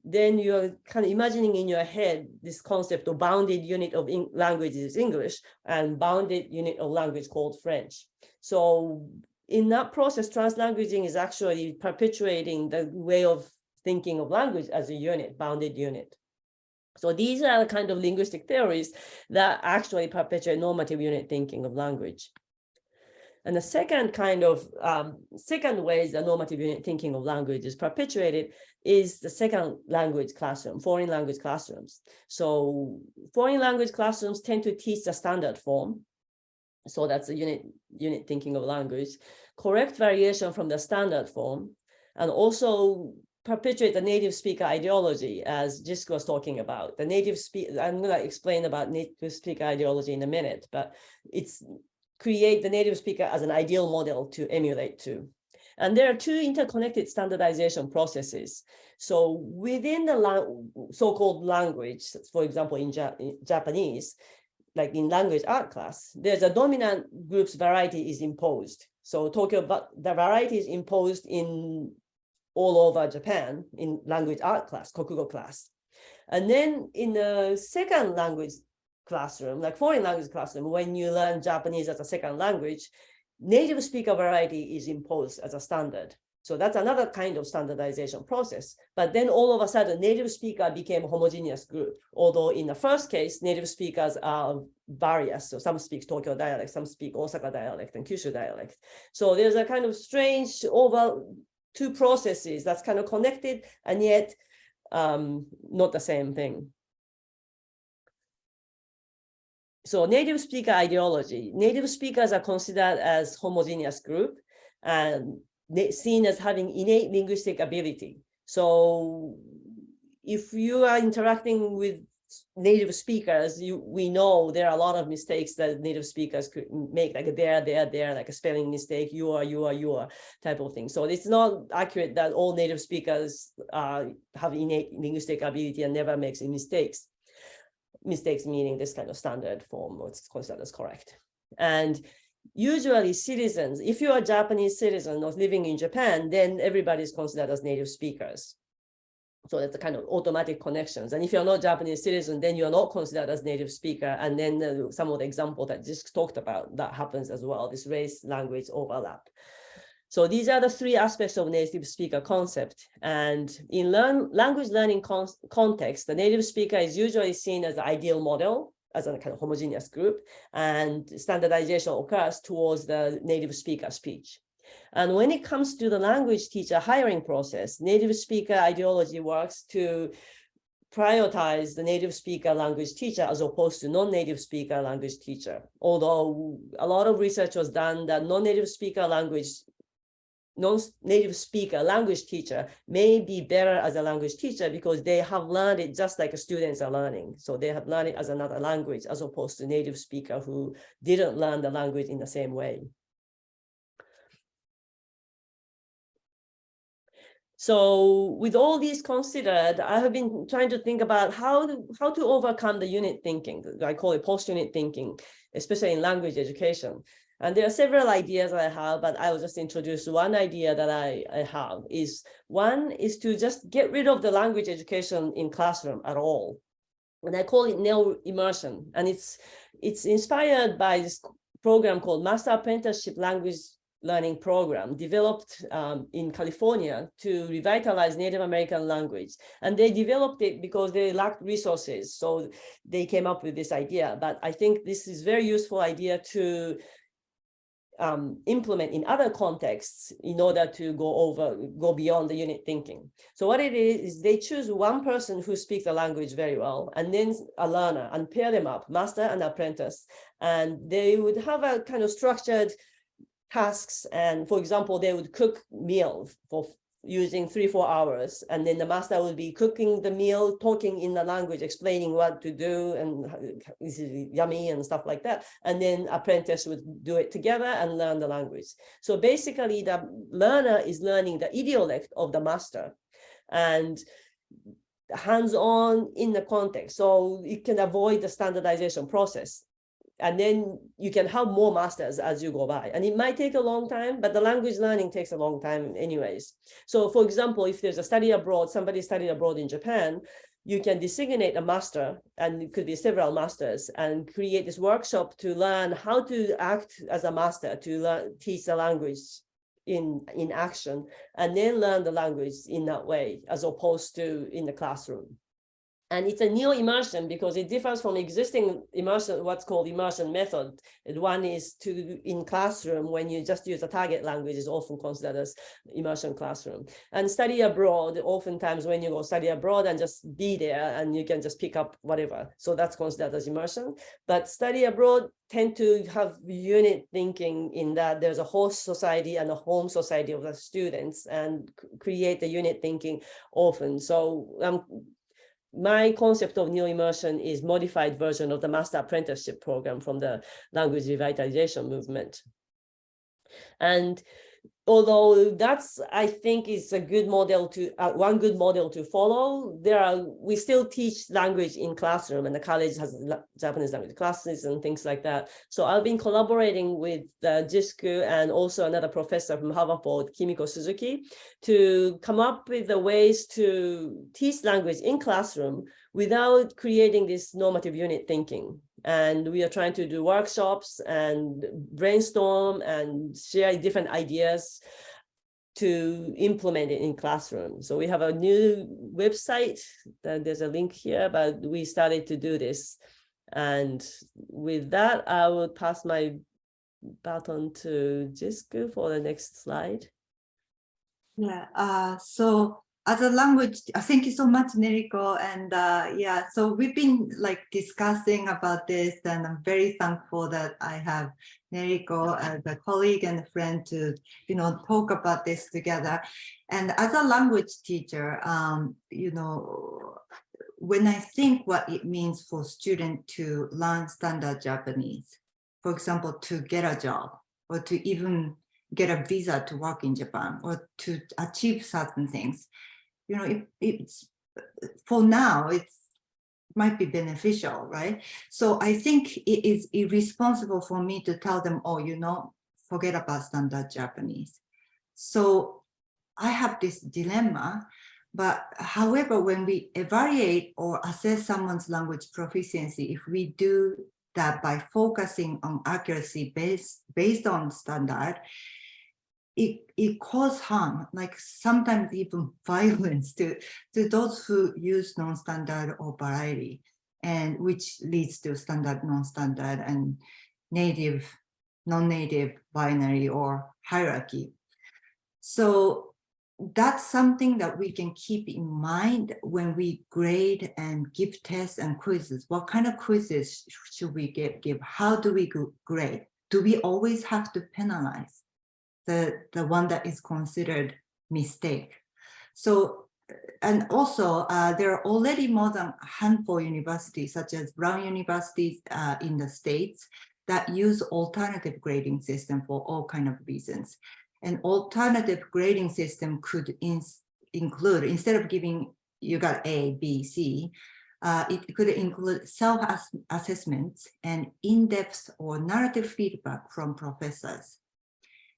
Then you're kind of imagining in your head this concept of bounded unit of language is English and bounded unit of language called French. So in that process, translanguaging is actually perpetuating the way of thinking of language as a unit, bounded unit. So these are the kind of linguistic theories that actually perpetuate normative unit thinking of language. And the second kind of, second ways the normative unit thinking of language is perpetuated is the second language classroom, foreign language classrooms. So foreign language classrooms tend to teach the standard form. So that's a unit thinking of language, correct variation from the standard form, and also perpetuate the native speaker ideology, as Jisuk was talking about. The native speaker, I'm going to explain about native speaker ideology in a minute, but it's create the native speaker as an ideal model to emulate to. And there are two interconnected standardization processes. So within the so-called language, for example, in Japanese, like in language art class, there's a dominant group's variety is imposed. So the variety is imposed in all over Japan in language art class, Kokugo class. And then in the second language classroom, like foreign language classroom, when you learn Japanese as a second language, native speaker variety is imposed as a standard. So that's another kind of standardization process. But then all of a sudden, native speaker became a homogeneous group. Although in the first case, native speakers are various. So some speak Tokyo dialect, some speak Osaka dialect and Kyushu dialect. So there's a kind of strange over two processes that's kind of connected and yet not the same thing. So native speaker ideology, native speakers are considered as homogeneous group and seen as having innate linguistic ability. So if you are interacting with native speakers, we know there are a lot of mistakes that native speakers could make, like there, like a spelling mistake, you are type of thing. So it's not accurate that all native speakers have innate linguistic ability and never makes mistakes. Mistakes meaning this kind of standard form, what's considered as correct. And usually citizens, if you are a Japanese citizen or living in Japan, then everybody is considered as native speakers. So that's a kind of automatic connections. And if you're not Japanese citizen, then you're not considered as native speaker. And then some of the example that just talked about, that happens as well, this race language overlap. So these are the three aspects of native speaker concept. And in language learning context, the native speaker is usually seen as the ideal model, as a kind of homogeneous group, and standardization occurs towards the native speaker speech. And when it comes to the language teacher hiring process, native speaker ideology works to prioritize the native speaker language teacher as opposed to non-native speaker language teacher. Although a lot of research was done that non-native speaker language non-native speaker, language teacher may be better as a language teacher because they have learned it just like students are learning. So they have learned it as another language as opposed to native speaker who didn't learn the language in the same way. So with all these considered, I have been trying to think about how to overcome the unit thinking. I call it post-unit thinking, especially in language education. And there are several ideas I have, but I will just introduce one idea that I have. One is to just get rid of the language education in classroom at all. And I call it neo-immersion. And it's inspired by this program called Master Apprenticeship Language Learning Program, developed in California to revitalize Native American language. And they developed it because they lacked resources. So they came up with this idea. But I think this is a very useful idea to implement in other contexts in order to go beyond the unit thinking. So what it is they choose one person who speaks the language very well, and then a learner, and pair them up, master and apprentice. And they would have a kind of structured tasks. And for example, they would cook meals for using 3-4 hours, and then the master would be cooking the meal, talking in the language, explaining what to do, and this is yummy and stuff like that. And then apprentice would do it together and learn the language. So basically, the learner is learning the idiolect of the master, and hands-on in the context, so it can avoid the standardization process. And then you can have more masters as you go by. And it might take a long time, but the language learning takes a long time anyways. So for example, if there's a study abroad, somebody studied abroad in Japan, you can designate a master, and it could be several masters, and create this workshop to learn how to act as a master, to teach the language in action, and then learn the language in that way, as opposed to in the classroom. And it's a neo immersion because it differs from existing immersion, what's called immersion method. One is in classroom, when you just use a target language, is often considered as immersion classroom. And study abroad, oftentimes when you go study abroad and just be there and you can just pick up whatever. So that's considered as immersion. But study abroad tend to have unit thinking in that there's a host society and a home society of the students, and create the unit thinking often. So my concept of neo-immersion is modified version of the master apprenticeship program from the language revitalization movement. And although that's, I think, is a good model to one good model to follow, we still teach language in classroom, and the college has Japanese language classes and things like that. So I've been collaborating with Jisuk and also another professor from Harvard, Kimiko Suzuki, to come up with the ways to teach language in classroom without creating this normative unit thinking. And we are trying to do workshops and brainstorm and share different ideas to implement it in classroom. So we have a new website, there's a link here, but we started to do this. And with that, I will pass my baton to Jisuk for the next slide. Yeah, so as a language, thank you so much, Neriko. And yeah, so we've been like discussing about this, and I'm very thankful that I have Neriko as a colleague and a friend to, talk about this together. And as a language teacher, when I think what it means for students to learn standard Japanese, for example, to get a job or to even get a visa to work in Japan or to achieve certain things, it's for now, it might be beneficial, right? So I think it is irresponsible for me to tell them, oh, forget about standard Japanese. So I have this dilemma. But however, when we evaluate or assess someone's language proficiency, if we do that by focusing on accuracy based on standard, it causes harm, like sometimes even violence to those who use non-standard or variety, and which leads to standard, non-standard, and native, non-native, binary, or hierarchy. So that's something that we can keep in mind when we grade and give tests and quizzes. What kind of quizzes should we give? How do we grade? Do we always have to penalize? the one that is considered mistake. So, and also there are already more than a handful of universities, such as Brown University in the States, that use alternative grading system for all kind of reasons. An alternative grading system could include, instead of giving you got A, B, C, it could include self-assessments and in-depth or narrative feedback from professors.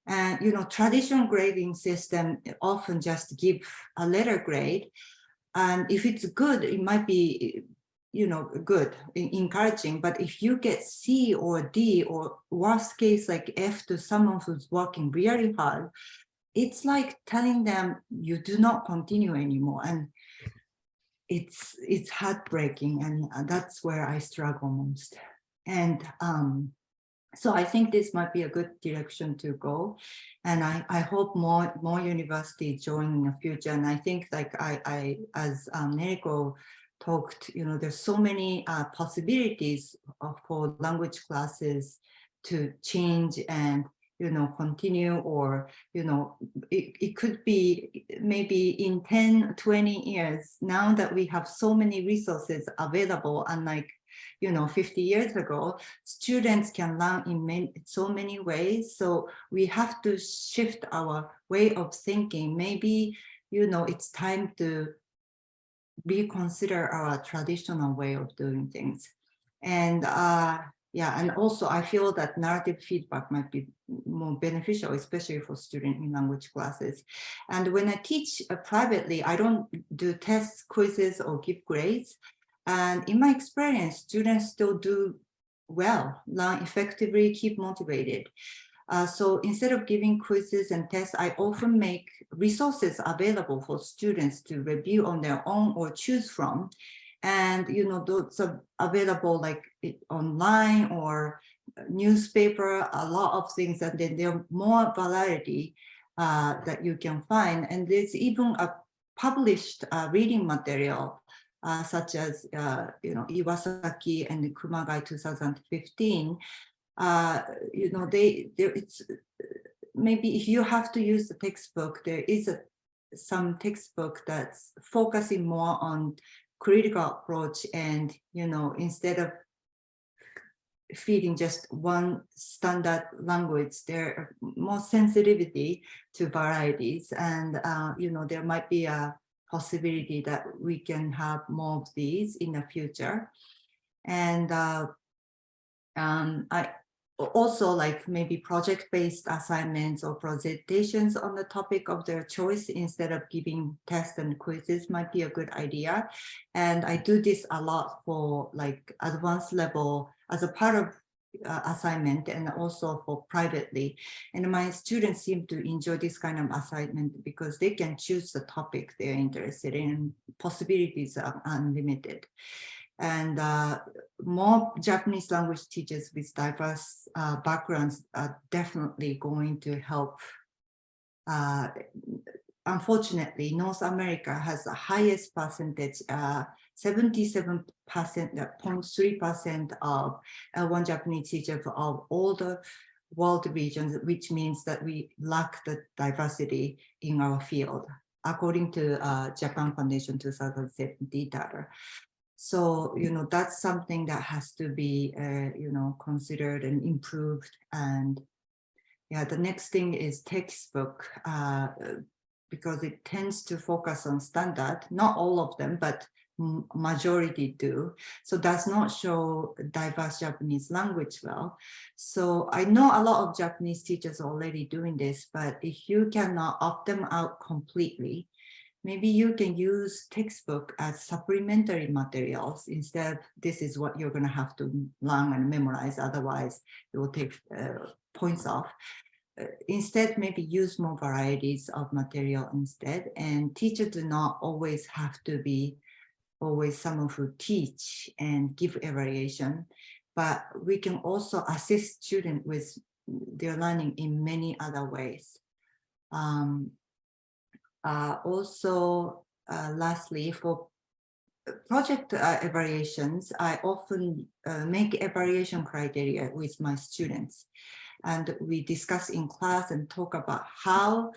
And, you know, traditional grading system often just give a letter grade. And if it's good, it might be, you know, good, encouraging. But if you get C or D or worst case, like F to someone who's working really hard, it's like telling them you do not continue anymore. And it's heartbreaking. And that's where I struggle most. And so I think this might be a good direction to go. And I hope more universities join in the future. And I think, like I as Neriko talked, you know, there's so many possibilities for language classes to change and, you know, continue, or, you know, it could be maybe in 10, 20 years, now that we have so many resources available, unlike, you know, 50 years ago, students can learn in so many ways. So we have to shift our way of thinking. Maybe, you know, it's time to reconsider our traditional way of doing things. And yeah, and also I feel that narrative feedback might be more beneficial, especially for students in language classes. And when I teach privately, I don't do tests, quizzes, or give grades. And in my experience, students still do well, learn effectively, keep motivated. So instead of giving quizzes and tests, I often make resources available for students to review on their own or choose from. And, you know, those are available like online or newspaper, a lot of things, and then there are more variety that you can find. And there's even a published reading material such as, you know, Iwasaki and Kumagai 2015. You know, it's maybe if you have to use the textbook, there is some textbook that's focusing more on critical approach, and, you know, instead of feeding just one standard language, there are more sensitivity to varieties, and you know, there might be a possibility that we can have more of these in the future. And I also like maybe project-based assignments or presentations on the topic of their choice instead of giving tests and quizzes might be a good idea. And I do this a lot for like advanced level as a part of assignment, and also for privately. And my students seem to enjoy this kind of assignment because they can choose the topic they're interested in. Possibilities are unlimited. And more Japanese language teachers with diverse backgrounds are definitely going to help. Unfortunately, North America has the highest percentage, 77.3% of one Japanese teacher of all the world regions, which means that we lack the diversity in our field, according to Japan Foundation 2017 data. So, you know, that's something that has to be, you know, considered and improved. And yeah, the next thing is textbook, because it tends to focus on standard, not all of them, but majority do. So does not show diverse Japanese language well. So I know a lot of Japanese teachers are already doing this, but if you cannot opt them out completely, maybe you can use textbook as supplementary materials instead. This is what you're going to have to learn and memorize, otherwise it will take points off. Instead, maybe use more varieties of material instead. And teachers do not always have to be always someone who teach and give evaluation, but we can also assist students with their learning in many other ways. Lastly, for project evaluations, I often make evaluation criteria with my students. and we discuss in class and talk about how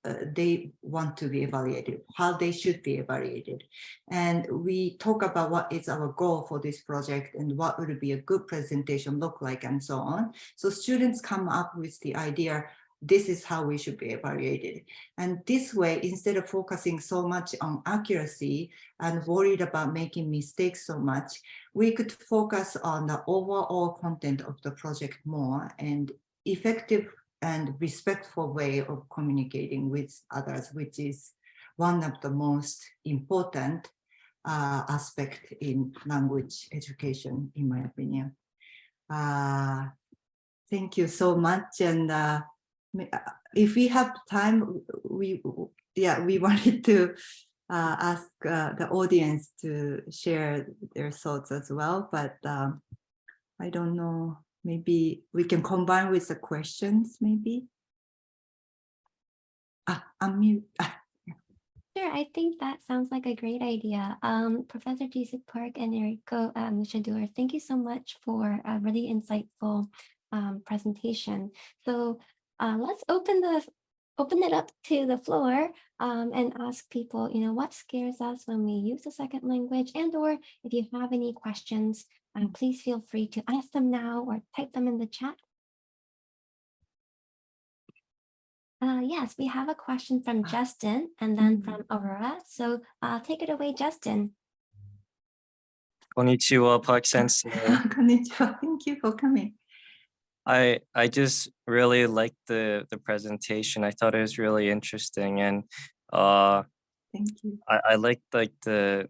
they want to be evaluated, how they should be evaluated. And we talk about what is our goal for this project and what would be a good presentation look like and so on. So students come up with the idea, this is how we should be evaluated. And this way, instead of focusing so much on accuracy and worried about making mistakes so much, we could focus on the overall content of the project more and effective and respectful way of communicating with others, which is one of the most important aspect in language education, in my opinion. Thank you so much. And if we have time, we wanted to ask the audience to share their thoughts as well, but I don't know. Maybe we can combine with the questions, maybe. Unmute. Sure, I think that sounds like a great idea. Professor Jisuk Park and Neriko Musha Doerr, thank you so much for a really insightful presentation. So let's open it up to the floor and ask people, what scares us when we use a second language, and or if you have any questions, please feel free to ask them now or type them in the chat. Yes, we have a question from Justin and then from Aurora. So take it away, Justin. Konnichiwa, Park Sensei. Konnichiwa. Thank you for coming. I just really liked the presentation. I thought it was really interesting, and Thank you. I liked the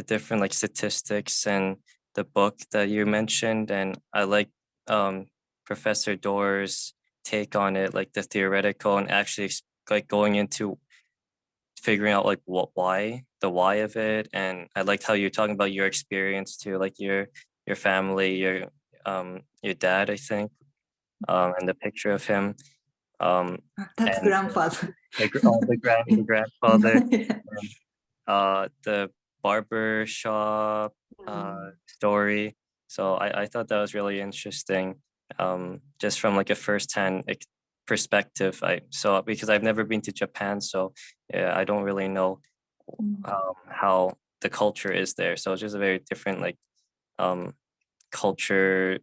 different statistics and the book that you mentioned, and I like Professor Doerr's take on it, like the theoretical and actually going into figuring out why of it. And I liked how you're talking about your experience too, like your family, your dad, I think, and the picture of him. That's grandfather. The grandfather. Yeah. The barber shop story. So I thought that was really interesting, just from a first-hand perspective. Because I've never been to Japan, so yeah, I don't really know how the culture is there. So it's just a very different culture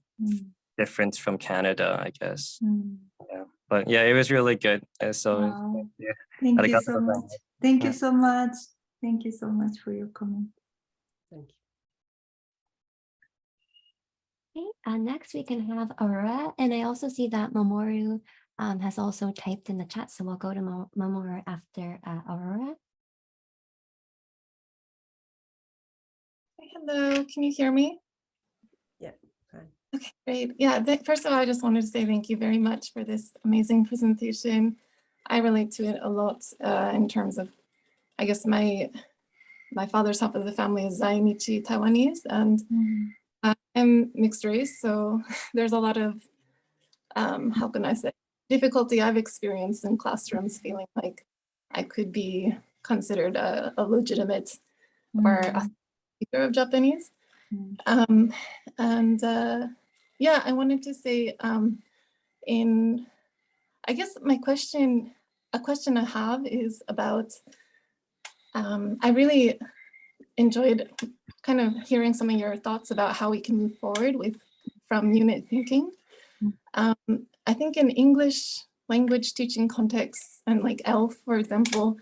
difference from Canada, I guess. Yeah, but yeah, it was really good. So Wow. yeah. Thank you so much. Thank you so much. Thank you so much for your comment. Thank you. Okay, next we can have Aurora, and I also see that Mamoru has also typed in the chat, so we'll go to Mamoru after Aurora. Hello, can you hear me? Yeah. Hi. Okay, great. Yeah, first of all, I just wanted to say thank you very much for this amazing presentation. I relate to it a lot in terms of, I guess my father's half of the family is Zainichi Taiwanese, and I'm mixed race, so there's a lot of, how can I say, difficulty I've experienced in classrooms, feeling like I could be considered a legitimate or a speaker of Japanese. Yeah, I wanted to say, I guess a question I have is about, I really enjoyed kind of hearing some of your thoughts about how we can move forward from unit thinking. I think in English language teaching contexts and ELF, for example,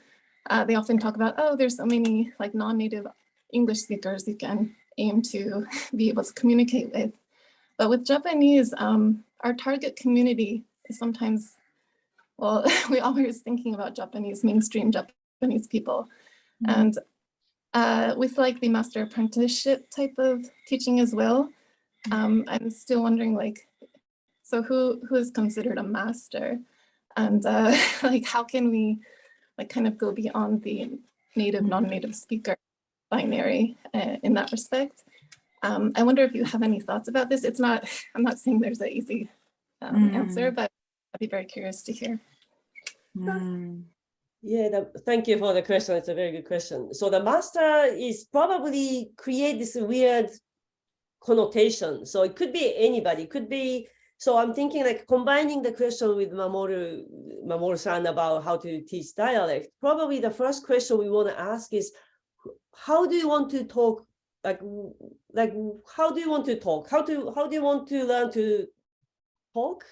they often talk about, oh, there's so many non-native English speakers you can aim to be able to communicate with. But with Japanese, our target community is sometimes, well, we always thinking about mainstream Japanese people. And with the master apprenticeship type of teaching as well, I'm still wondering so who is considered a master, and how can we kind of go beyond the native non-native speaker binary in that respect? I wonder if you have any thoughts about this. I'm not saying there's an easy answer, but I'd be very curious to hear. Yeah, thank you for the question. It's a very good question. So the master is probably create this weird connotation. So it could be anybody, it could be So I'm thinking like combining the question with Mamoru-san about how to teach dialect. Probably the first question we want to ask is, how do you want to talk? Like how do you want to talk? How do you want to learn to talk?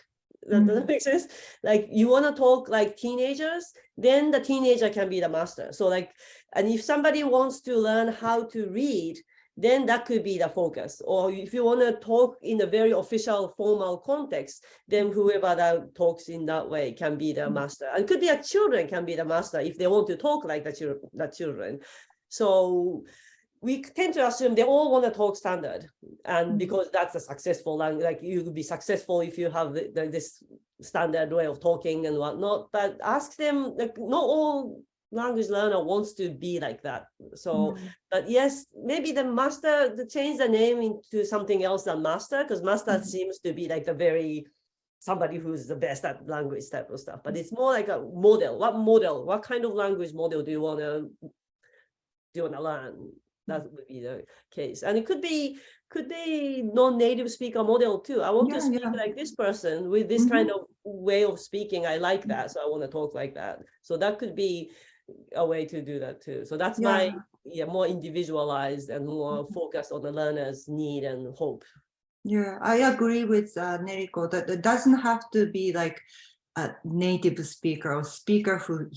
Does that make sense? Like you want to talk like teenagers, then the teenager can be the master. So like, and if somebody wants to learn how to read, then that could be the focus. Or if you want to talk in a very official, formal context, then whoever that talks in that way can be the master. And it could be a children can be the master if they want to talk like the children. So we tend to assume they all want to talk standard, and because that's a successful language, like you could be successful if you have this standard way of talking and whatnot. But ask them, like not all language learner wants to be like that. So, but yes, maybe the master to change the name into something else than master, because master seems to be like the very somebody who's the best at language type of stuff. But it's more like a model. What kind of language model do you want to learn? That would be the case. And it could be non-native speaker model too. I want to speak like this person with this kind of way of speaking. I like that, so I want to talk like that. So that could be a way to do that too. So that's my more individualized and more focused on the learner's need and hope. Yeah, I agree with Neriko that it doesn't have to be like a native speaker or speaker who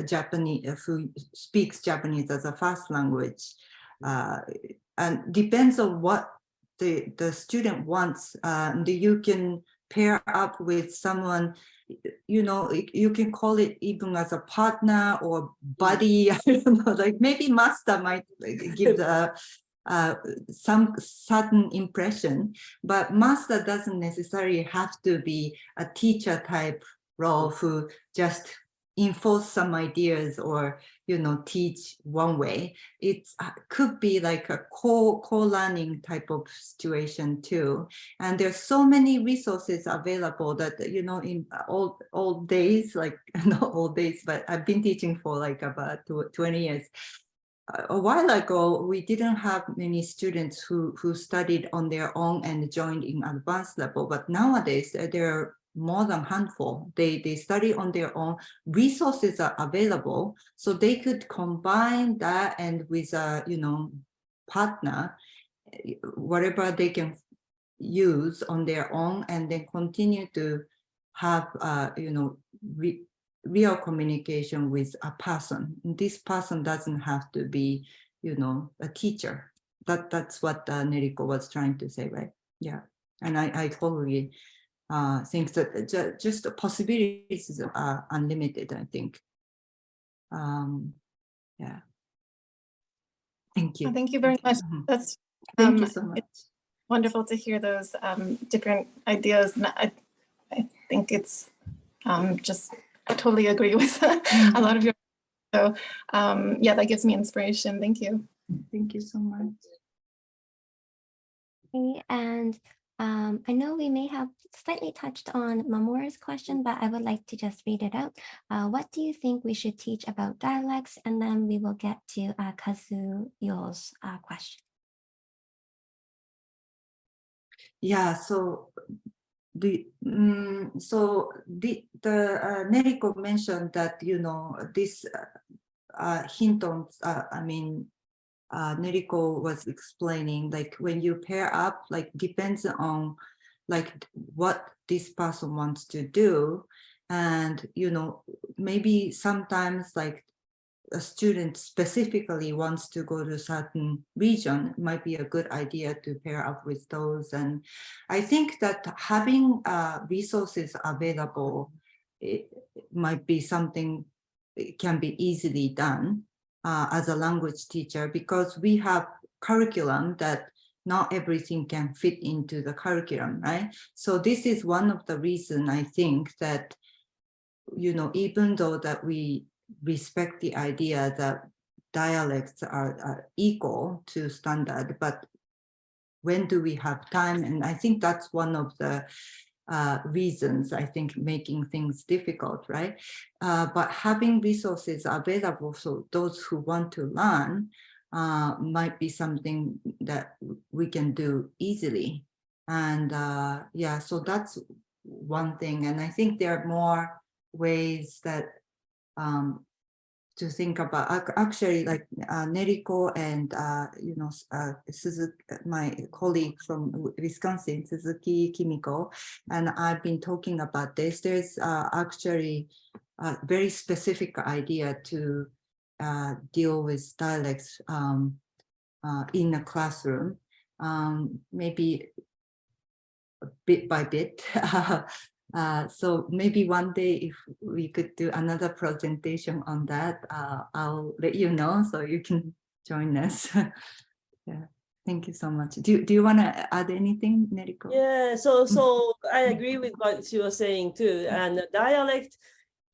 Japanese who speaks Japanese as a first language, and depends on what the student wants. You can pair up with someone, you can call it even as a partner or buddy. I don't know, like maybe master might give some certain impression, but master doesn't necessarily have to be a teacher type role who just enforce some ideas or teach one way. It could be like a co-learning type of situation too. And there's so many resources available that in old days, like not old days, but I've been teaching for like about 20 years. A while ago, we didn't have many students who studied on their own and joined in advanced level, but nowadays there are more than a handful. They study on their own. Resources are available, so they could combine that and with a partner, whatever they can use on their own, and then continue to have real communication with a person. This person doesn't have to be, a teacher. That's what Neriko was trying to say, right? Yeah, and I totally think that just the possibilities are unlimited, I think. Yeah. Thank you. Thank you very much. That's thank you so much. It's wonderful to hear those different ideas, and I think it's I totally agree with a lot of your. So yeah, that gives me inspiration. Thank you. Thank you so much. Okay, and I know we may have slightly touched on Mamoru's question, but I would like to just read it out. What do you think we should teach about dialects? And then we will get to Kazuyo's question. Yeah, so the Neriko mentioned that this Hinton, Neriko was explaining, like when you pair up, like depends on like what this person wants to do, and maybe sometimes like a student specifically wants to go to a certain region, it might be a good idea to pair up with those. And I think that having resources available, it might be something it can be easily done as a language teacher, because we have curriculum that not everything can fit into the curriculum, right? So this is one of the reasons I think that, even though that we respect the idea that dialects are equal to standard, but when do we have time? And I think that's one of the reasons, I think, making things difficult, right? But having resources available, so those who want to learn might be something that we can do easily. And yeah, so that's one thing. And I think there are more ways that to think about. Actually, like Neriko and my colleague from Wisconsin, Suzuki Kimiko, and I've been talking about this. There's actually a very specific idea to deal with dialects in a classroom, maybe bit by bit. So maybe one day if we could do another presentation on that, I'll let you know so you can join us. Yeah, thank you so much. Do you want to add anything, Neriko? Yeah, so I agree with what she was saying too. And the dialect,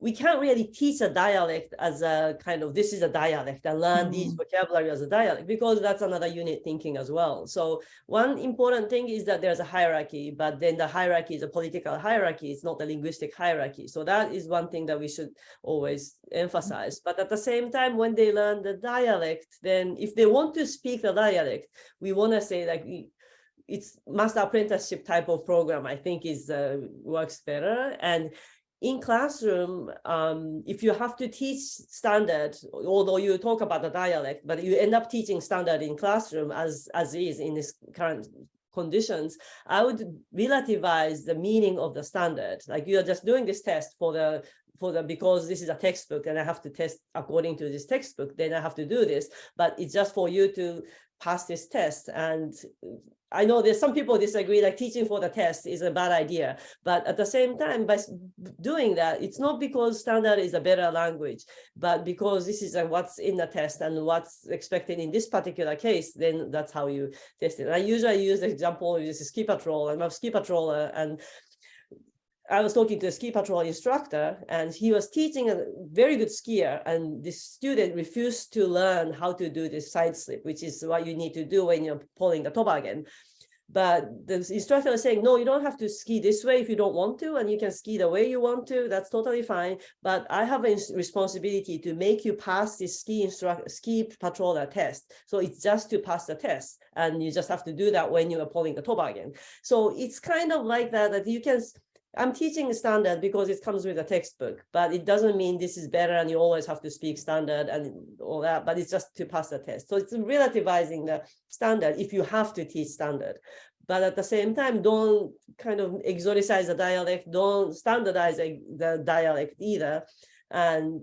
we can't really teach a dialect as a kind of, this is a dialect and learn these vocabulary as a dialect, because that's another unit thinking as well. So one important thing is that there's a hierarchy, but then the hierarchy is a political hierarchy. It's not a linguistic hierarchy. So that is one thing that we should always emphasize. But at the same time, when they learn the dialect, then if they want to speak the dialect, we want to say like, it's master apprenticeship type of program, I think is works better. And in classroom, if you have to teach standard, although you talk about the dialect, but you end up teaching standard in classroom as is in this current conditions, I would relativize the meaning of the standard. Like you are just doing this test for the because this is a textbook and I have to test according to this textbook, then I have to do this, but it's just for you to pass this test. And I know there's some people disagree, like teaching for the test is a bad idea, but at the same time, by doing that, it's not because standard is a better language, but because this is what's in the test and what's expected in this particular case, then that's how you test it. And I usually use the example of this ski patrol. I'm a ski patroller, and I was talking to a ski patrol instructor, and he was teaching a very good skier, and this student refused to learn how to do this side slip, which is what you need to do when you're pulling the toboggan. But the instructor was saying, no, you don't have to ski this way if you don't want to, and you can ski the way you want to. That's totally fine. But I have a responsibility to make you pass this ski patroller test. So it's just to pass the test, and you just have to do that when you are pulling the toboggan. So it's kind of like that you can. I'm teaching standard because it comes with a textbook, but it doesn't mean this is better and you always have to speak standard and all that, but it's just to pass the test. So it's relativizing the standard if you have to teach standard. But at the same time, don't kind of exoticize the dialect, don't standardize the dialect either. And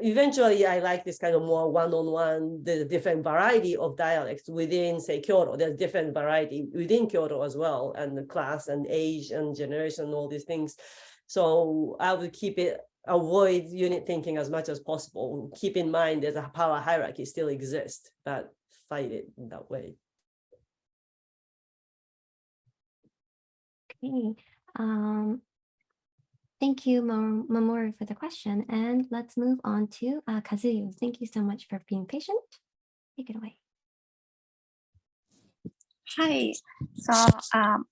eventually, I like this kind of more one-on-one, the different variety of dialects within, say, Kyoto. There's different variety within Kyoto as well, and the class and age and generation, all these things. So I would avoid unit thinking as much as possible. Keep in mind there's a power hierarchy still exists, but fight it in that way. Okay. Thank you, Mamoru, for the question. And let's move on to Kazuyo. Thank you so much for being patient. Take it away. Hi, so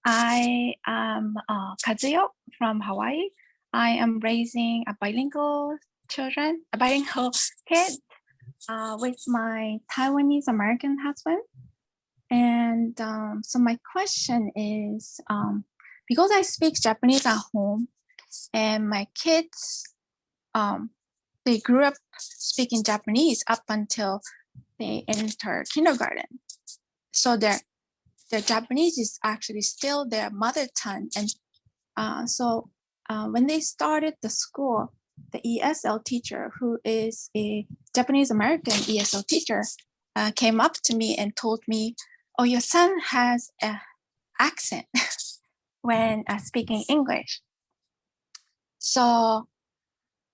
I am Kazuyo from Hawaii. I am raising a bilingual kid with my Taiwanese American husband. And so my question is, because I speak Japanese at home, and my kids, they grew up speaking Japanese up until they enter kindergarten. So their Japanese is actually still their mother tongue. And so when they started the school, the ESL teacher, who is a Japanese American ESL teacher, came up to me and told me, oh, your son has an accent when speaking English. So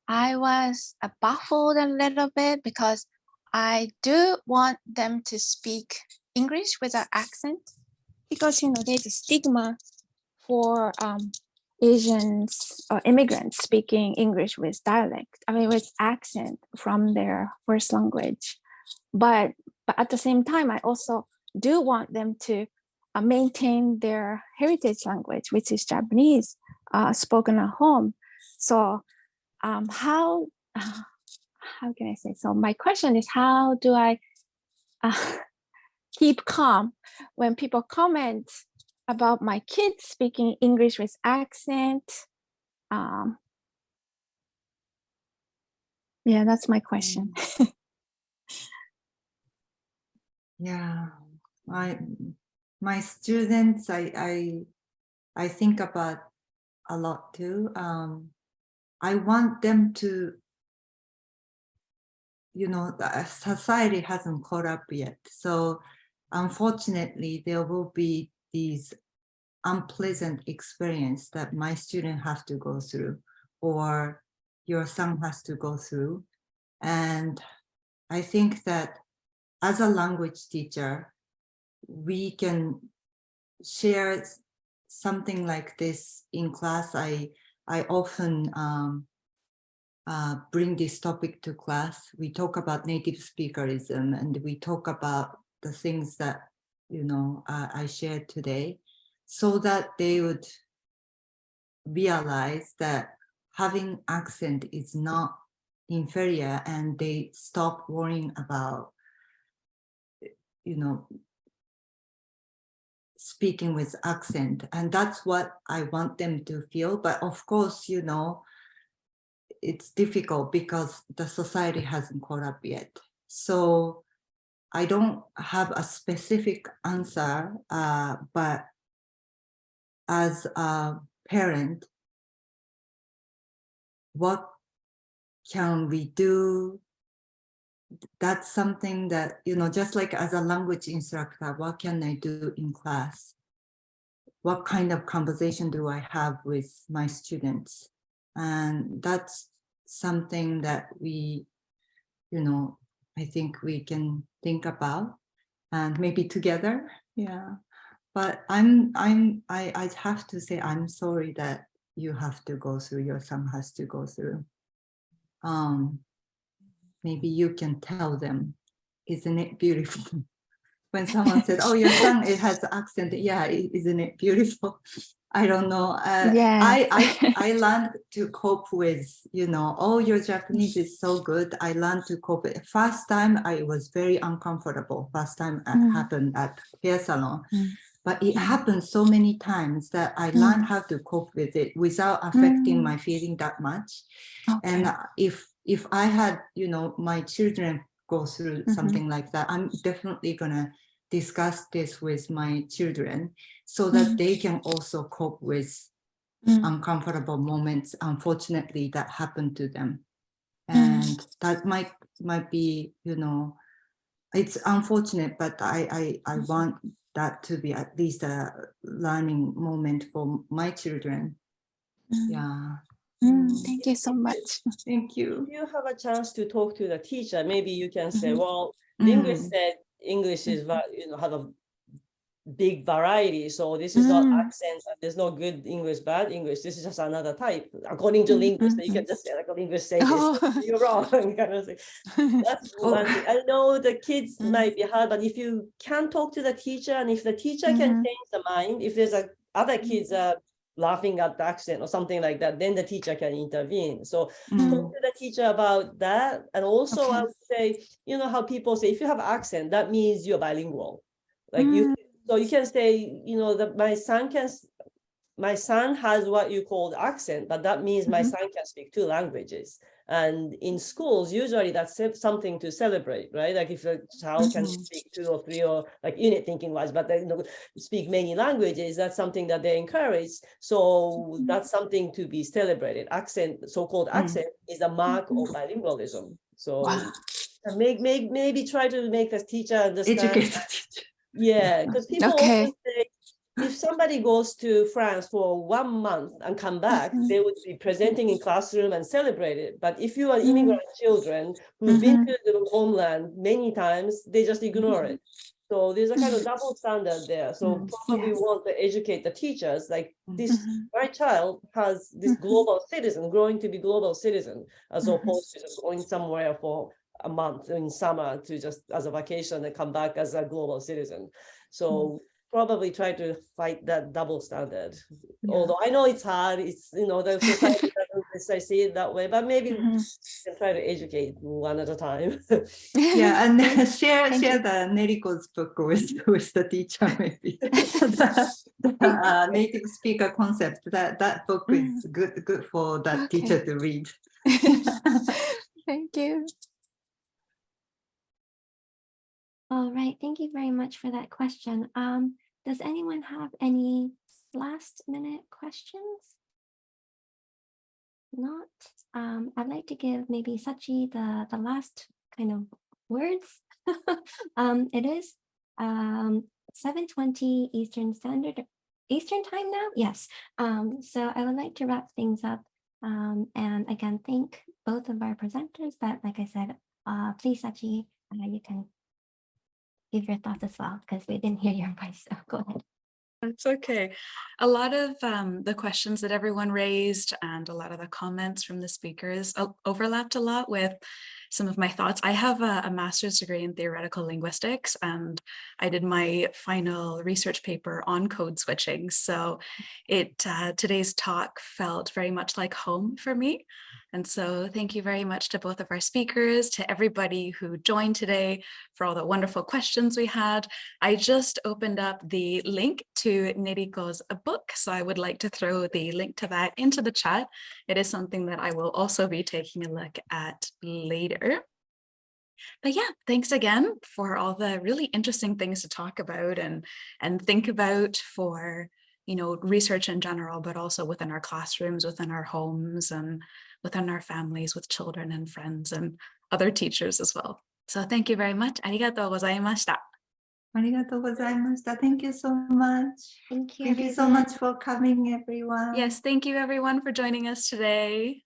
I was baffled a little bit because I do want them to speak English with an accent, because there's a stigma for Asians or immigrants speaking English with dialect, with accent from their first language. But at the same time, I also do want them to maintain their heritage language, which is Japanese, spoken at home. So how can I say? So my question is, how do I keep calm when people comment about my kids speaking English with accent. Yeah, that's my question. Yeah, my students, I think about a lot too. I want them to, the society hasn't caught up yet. So unfortunately, there will be these unpleasant experience that my student have to go through, or your son has to go through. And I think that as a language teacher, we can share something like this in class. I often bring this topic to class. We talk about native speakerism, and we talk about the things that I shared today, so that they would realize that having accent is not inferior, and they stop worrying about speaking with accent. And that's what I want them to feel. But of course, it's difficult because the society hasn't caught up yet. So I don't have a specific answer, but as a parent, what can we do? That's something that, just like as a language instructor, what can I do in class? What kind of conversation do I have with my students? And that's something that we, I think we can think about, and maybe together. Yeah. But I have to say, I'm sorry that you have to go through, your son has to go through. Maybe you can tell them, isn't it beautiful? When someone said, oh, your son, it has accent. Yeah, isn't it beautiful? I don't know. Yes. I learned to cope with, oh, your Japanese is so good. I learned to cope. First time, I was very uncomfortable. First time it happened at hair salon. But it happened so many times that I learned how to cope with it without affecting my feeling that much. Okay. And if I had, my children go through something like that, I'm definitely gonna discuss this with my children so that they can also cope with uncomfortable moments, unfortunately, that happened to them. And that might be, it's unfortunate, but I want that to be at least a learning moment for my children. Yeah. Thank you so much. Thank you. If you have a chance to talk to the teacher, maybe you can say, well, linguist said English is, have a big variety. So this is not accent. There's no good English, bad English. This is just another type. According to linguists, you can just say, like a linguist say this, you're wrong. Kind of thing. That's one thing. I know the kids might be hard, but if you can talk to the teacher, and if the teacher can change the mind, if there's other kids laughing at the accent or something like that, then the teacher can intervene. So talk to the teacher about that. And also I would say, how people say, if you have accent, that means you're bilingual. Like so you can say, that my son has what you call accent, but that means my son can speak 2 languages. And in schools, usually that's something to celebrate, right? Like if a child can speak 2 or 3, or like unit thinking wise, but they speak many languages, that's something that they encourage. So that's something to be celebrated. Accent, so-called accent, is a mark of bilingualism. So maybe try to make the teacher understand. Educate the teacher. Yeah, because people often say, if somebody goes to France for 1 month and come back, they would be presenting in classroom and celebrate it. But if you are immigrant children who've been to the homeland many times, they just ignore it. So there's a kind of double standard there. So probably want to educate the teachers, like this, my child has this global citizen, growing to be global citizen, as opposed to just going somewhere for a month in summer to just as a vacation and come back as a global citizen. So probably try to fight that double standard. Although I know it's hard, it's, the society I see it that way, but maybe we Mhm. can try to educate one at a time. Yeah, and share Thank you. the Neriko's book with the teacher maybe. the native speaker concept. That book is good for that Okay. teacher to read. Thank you. All right, thank you very much for that question. Does anyone have any last minute questions? Not. I'd like to give maybe Sachi the last kind of words. It is 7:20 Eastern Time now. Yes. So I would like to wrap things up. And again, thank both of our presenters. But like I said, please, Sachi, you can give your thoughts as well because we didn't hear your voice. So go ahead. It's okay. A lot of the questions that everyone raised and a lot of the comments from the speakers overlapped a lot with some of my thoughts. I have a master's degree in theoretical linguistics, and I did my final research paper on code switching. So today's talk felt very much like home for me. And so thank you very much to both of our speakers, to everybody who joined today, for all the wonderful questions we had. I just opened up the link to Neriko's book, so I would like to throw the link to that into the chat. It is something that I will also be taking a look at later. But yeah, thanks again for all the really interesting things to talk about and think about for, you know, research in general, but also within our classrooms, within our homes, and within our families with children and friends and other teachers as well. So thank you very much. ありがとうございました. ありがとうございました. Thank you so much. Thank you. Thank you so much for coming, everyone. Yes, thank you everyone for joining us today.